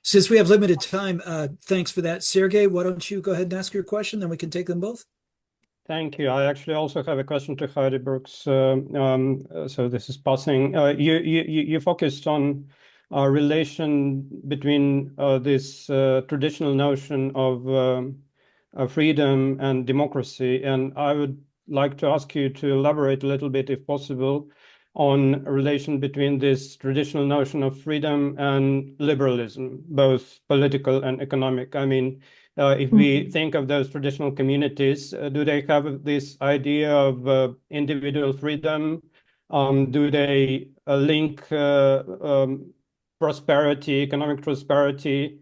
since we have limited time, thanks for that, Sergey. Why don't you go ahead and ask your question, then we can take them both. Thank you. I actually also have a question to Heidi Brooks. So this is passing. You focused on a relation between this traditional notion of freedom and democracy, and I would like to ask you to elaborate a little bit, if possible, on a relation between this traditional notion of freedom and liberalism, both political and economic. I mean, if we think of those traditional communities, do they have this idea of individual freedom? Do they link prosperity, economic prosperity,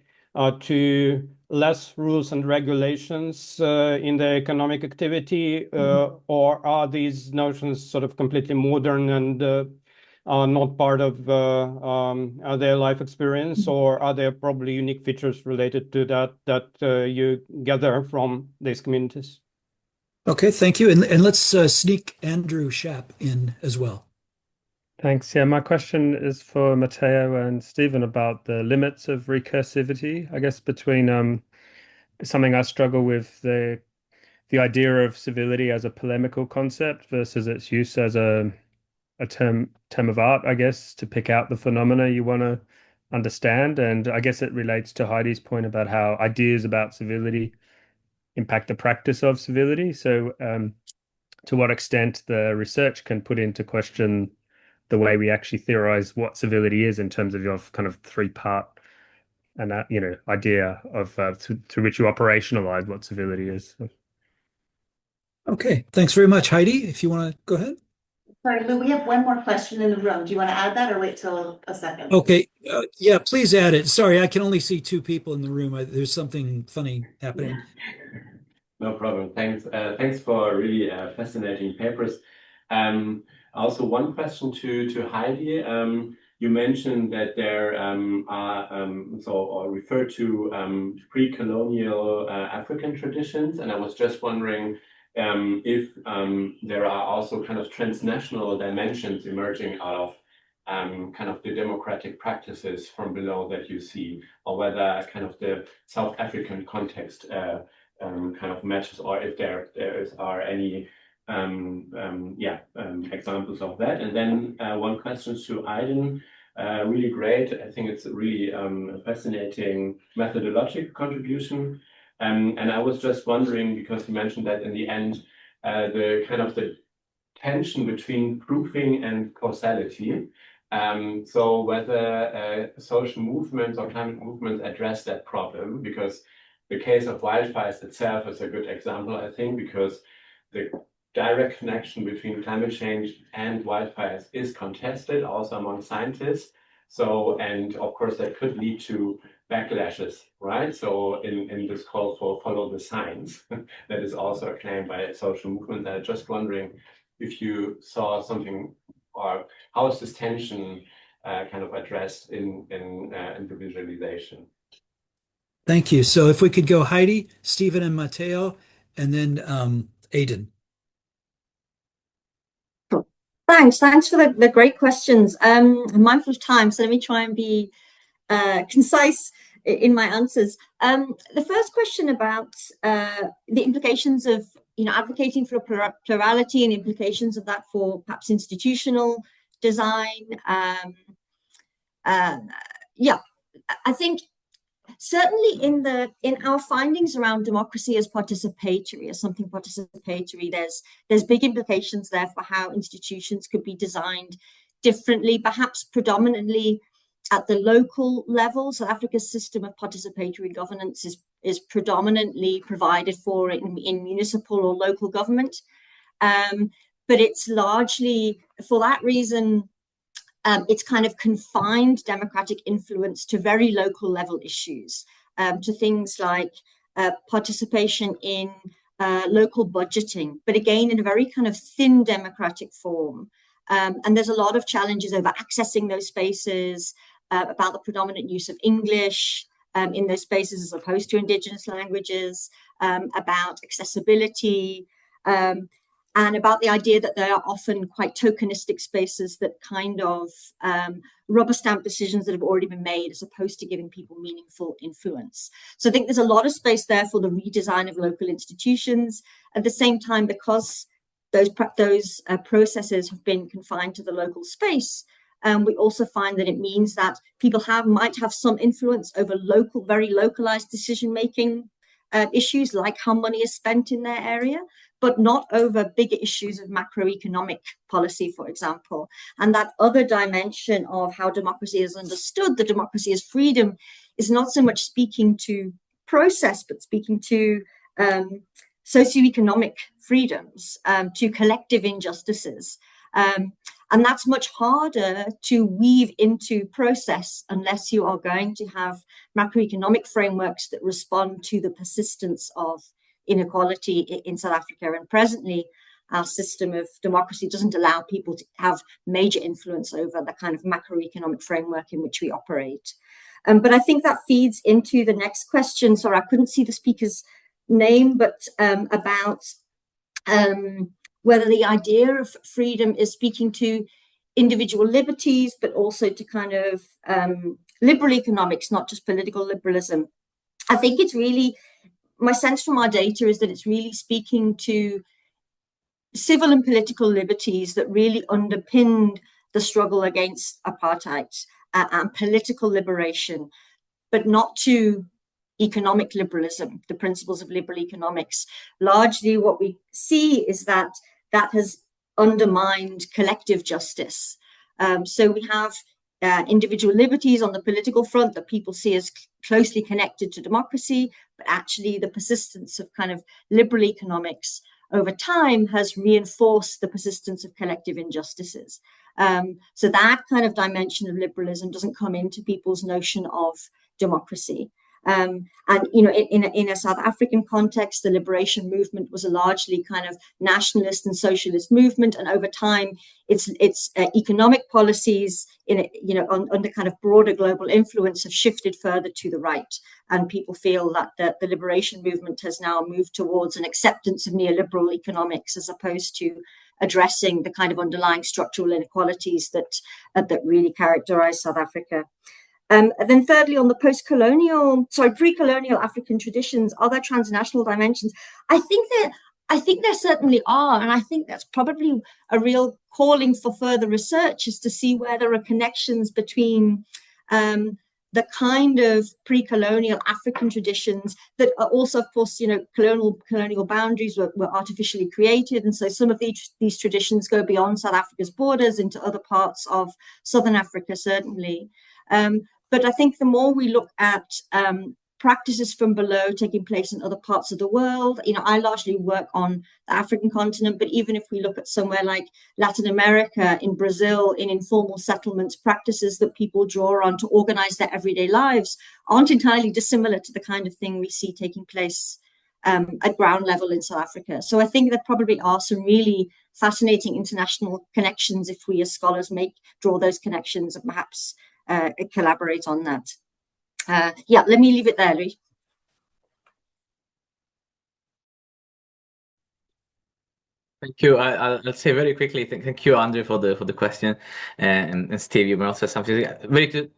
to less rules and regulations in the economic activity, or are these notions sort of completely modern and are not part of their life experience, or are there probably unique features related to that you gather from these communities? Okay, thank you. And let's sneak Andrew Schaap in as well. Thanks. Yeah, my question is for Matteo and Stephen about the limits of recursivity, I guess, between something I struggle with, the idea of civility as a polemical concept versus its use as a term of art, I guess, to pick out the phenomena you want to understand. And I guess it relates to Heidi's point about how ideas about civility impact the practice of civility. So to what extent the research can put into question the way we actually theorize what civility is in terms of your kind of three-part and that, idea of through which you operationalize what civility is. Okay, thanks very much. Heidi, if you want to go ahead. Sorry, Lou, we have one more question in the room. Do you want to add that or wait till a second? Okay, yeah, please add it. Sorry, I can only see two people in the room. There's something funny happening. No problem. Thanks for really fascinating papers. Also, one question to Heidi. You mentioned that there or referred to pre-colonial African traditions, and I was just wondering if there are also kind of transnational dimensions emerging out of kind of the democratic practices from below that you see, or whether kind of the South African context kind of matches, or if there are any examples of that. And then one question to Aiden. Really great. I think it's a really fascinating methodological contribution. And I was just wondering, because you mentioned that in the end, the tension between proofing and causality. So whether social movements or climate movements address that problem, because the case of wildfires itself is a good example, I think, because the direct connection between climate change and wildfires is contested also among scientists. So, and of course, that could lead to backlashes, right? So in this call for follow the science, that is also a claim by social movements. I'm just wondering if you saw something, or how is this tension kind of addressed in the visualization? Thank you. So if we could go Heidi, Stephen, and Matteo, and then Aiden. Cool. Thanks for the great questions. I'm mindful of time, so let me try and be concise in my answers. The first question about the implications of advocating for plurality and implications of that for perhaps institutional design. I think Certainly in our findings around democracy as participatory, as something participatory, there's big implications there for how institutions could be designed differently, perhaps predominantly at the local level. South Africa's system of participatory governance is predominantly provided for in municipal or local government. But it's largely, for that reason, it's kind of confined democratic influence to very local level issues, to things like participation in local budgeting, but again, in a very kind of thin democratic form. And there's a lot of challenges over accessing those spaces, about the predominant use of English in those spaces as opposed to indigenous languages, about accessibility, and about the idea that they are often quite tokenistic spaces that kind of rubber stamp decisions that have already been made as opposed to giving people meaningful influence. So I think there's a lot of space there for the redesign of local institutions. At the same time, because those processes have been confined to the local space, we also find that it means that people might have some influence over very localized decision-making issues, like how money is spent in their area, but not over bigger issues of macroeconomic policy, for example. And that other dimension of how democracy is understood, the democracy as freedom, is not so much speaking to process, but speaking to socioeconomic freedoms, to collective injustices. And that's much harder to weave into process unless you are going to have macroeconomic frameworks that respond to the persistence of inequality in South Africa. And presently, our system of democracy doesn't allow people to have major influence over the kind of macroeconomic framework in which we operate. But I think that feeds into the next question. Sorry, I couldn't see the speaker's name, but about whether the idea of freedom is speaking to individual liberties, but also to kind of liberal economics, not just political liberalism. I think it's really, my sense from our data is that it's really speaking to civil and political liberties that really underpinned the struggle against apartheid and political liberation, but not to economic liberalism, the principles of liberal economics. Largely what we see is that has undermined collective justice. So we have individual liberties on the political front that people see as closely connected to democracy, but actually the persistence of kind of liberal economics over time has reinforced the persistence of collective injustices. So that kind of dimension of liberalism doesn't come into people's notion of democracy. And you know, in a South African context, the liberation movement was a largely kind of nationalist and socialist movement, and over time, its economic policies, under kind of broader global influence, have shifted further to the right. And people feel that the liberation movement has now moved towards an acceptance of neoliberal economics as opposed to addressing the kind of underlying structural inequalities that really characterize South Africa. And then thirdly, on the pre-colonial African traditions, are there transnational dimensions? I think there certainly are, and I think that's probably a real calling for further research, is to see where there are connections between the kind of pre-colonial African traditions that are also, of course, colonial boundaries were artificially created, and so some of these traditions go beyond South Africa's borders into other parts of Southern Africa, certainly. But I think the more we look at practices from below taking place in other parts of the world, I largely work on the African continent, but even if we look at somewhere like Latin America, in Brazil, in informal settlements, practices that people draw on to organize their everyday lives aren't entirely dissimilar to the kind of thing we see taking place at ground level in South Africa. So I think there probably are some really fascinating international connections if we as scholars draw those connections and perhaps collaborate on that. Let me leave it there, Louis. Thank you. I'll say very quickly. Thank you, Andrew, for the question, and Steve, you may also have something. Very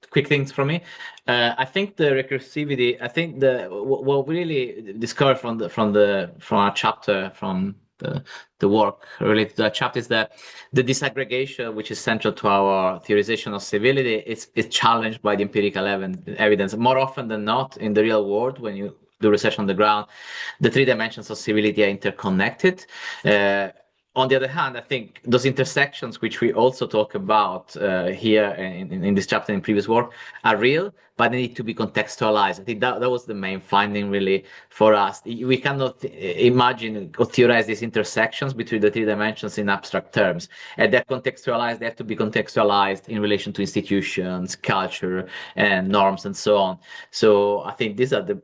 quick things from me. I think the recursivity. I think what we really discovered from our chapter from the work related to that chapter is that the disaggregation, which is central to our theorization of civility, is challenged by the empirical evidence. More often than not, in the real world, when you do research on the ground, the three dimensions of civility are interconnected. On the other hand, I think those intersections, which we also talk about here in this chapter and in previous work, are real, but they need to be contextualized. I think that was the main finding really for us. We cannot imagine or theorize these intersections between the three dimensions in abstract terms. And they're contextualized, they have to be contextualized in relation to institutions, culture, and norms, and so on. So I think these are the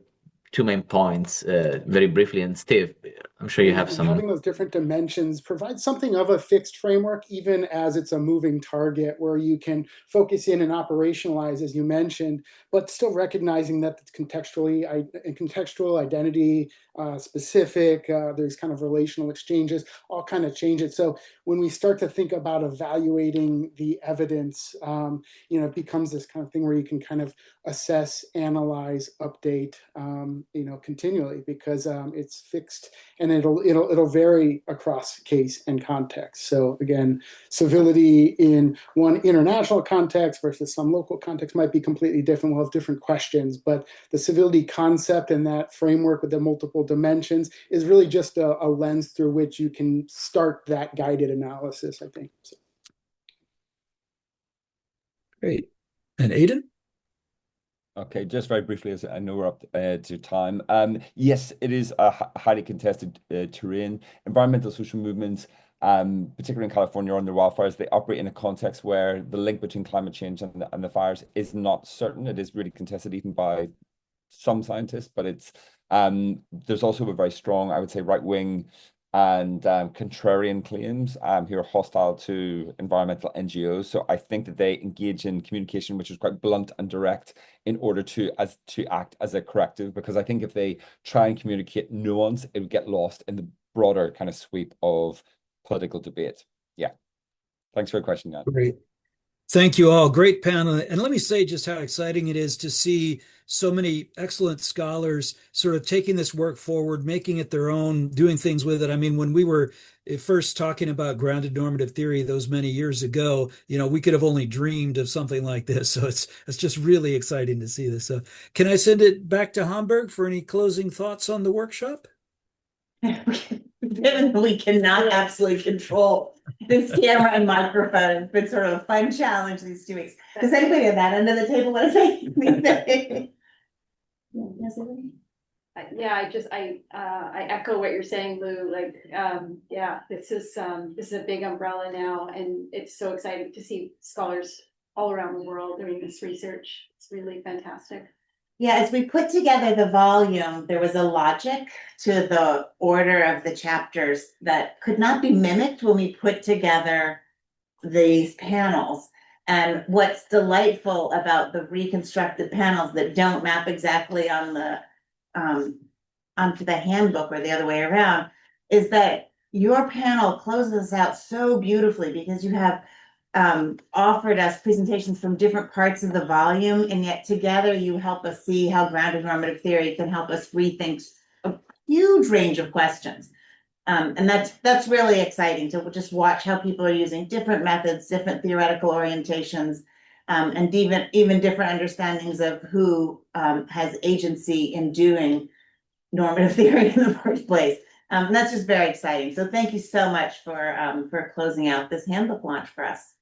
two main points, very briefly. And Steve, I'm sure you have some. Having those different dimensions provides something of a fixed framework, even as it's a moving target where you can focus in and operationalize, as you mentioned, but still recognizing that it's contextual identity specific. There's kind of relational exchanges, all kind of change it. So when we start to think about evaluating the evidence, it becomes this kind of thing where you can kind of assess, analyze, update, continually, because it's fixed and it'll vary across case and context. So again, civility in one international context versus some local context might be completely different. We'll have different questions, but the civility concept and that framework with the multiple dimensions is really just a lens through which you can start that guided analysis, I think. So. Great. And Aidan? Okay, just very briefly, as I know we're up to time. Yes, it is a highly contested terrain. Environmental social movements, particularly in California under wildfires, they operate in a context where the link between climate change and the fires is not certain. It is really contested even by some scientists, but it's there's also a very strong, I would say, right-wing and contrarian claims who are hostile to environmental NGOs. So I think that they engage in communication which is quite blunt and direct in order to act as a corrective, because I think if they try and communicate nuance, it would get lost in the broader kind of sweep of political debate. Yeah. Thanks for your question, Jan. Great. Thank you all. Great panel. And let me say just how exciting it is to see so many excellent scholars sort of taking this work forward, making it their own, doing things with it. I mean, when we were first talking about grounded normative theory those many years ago, we could have only dreamed of something like this. So it's just really exciting to see this. So can I send it back to Hamburg for any closing thoughts on the workshop? Given we cannot absolutely control this camera and microphone, it's been sort of a fun challenge these 2 weeks. Does anybody at that end of the table want to say anything? Yeah, I echo what you're saying, Lou. Like, this is a big umbrella now, and it's so exciting to see scholars all around the world doing this research. It's really fantastic. Yeah, as we put together the volume, there was a logic to the order of the chapters that could not be mimicked when we put together these panels. And what's delightful about the reconstructed panels that don't map exactly on the onto the handbook or the other way around is that your panel closes out so beautifully because you have offered us presentations from different parts of the volume, and yet together you help us see how grounded normative theory can help us rethink a huge range of questions. And that's really exciting to just watch how people are using different methods, different theoretical orientations, and even different understandings of who has agency in doing normative theory in the first place. And that's just very exciting. So thank you so much for closing out this handbook launch for us.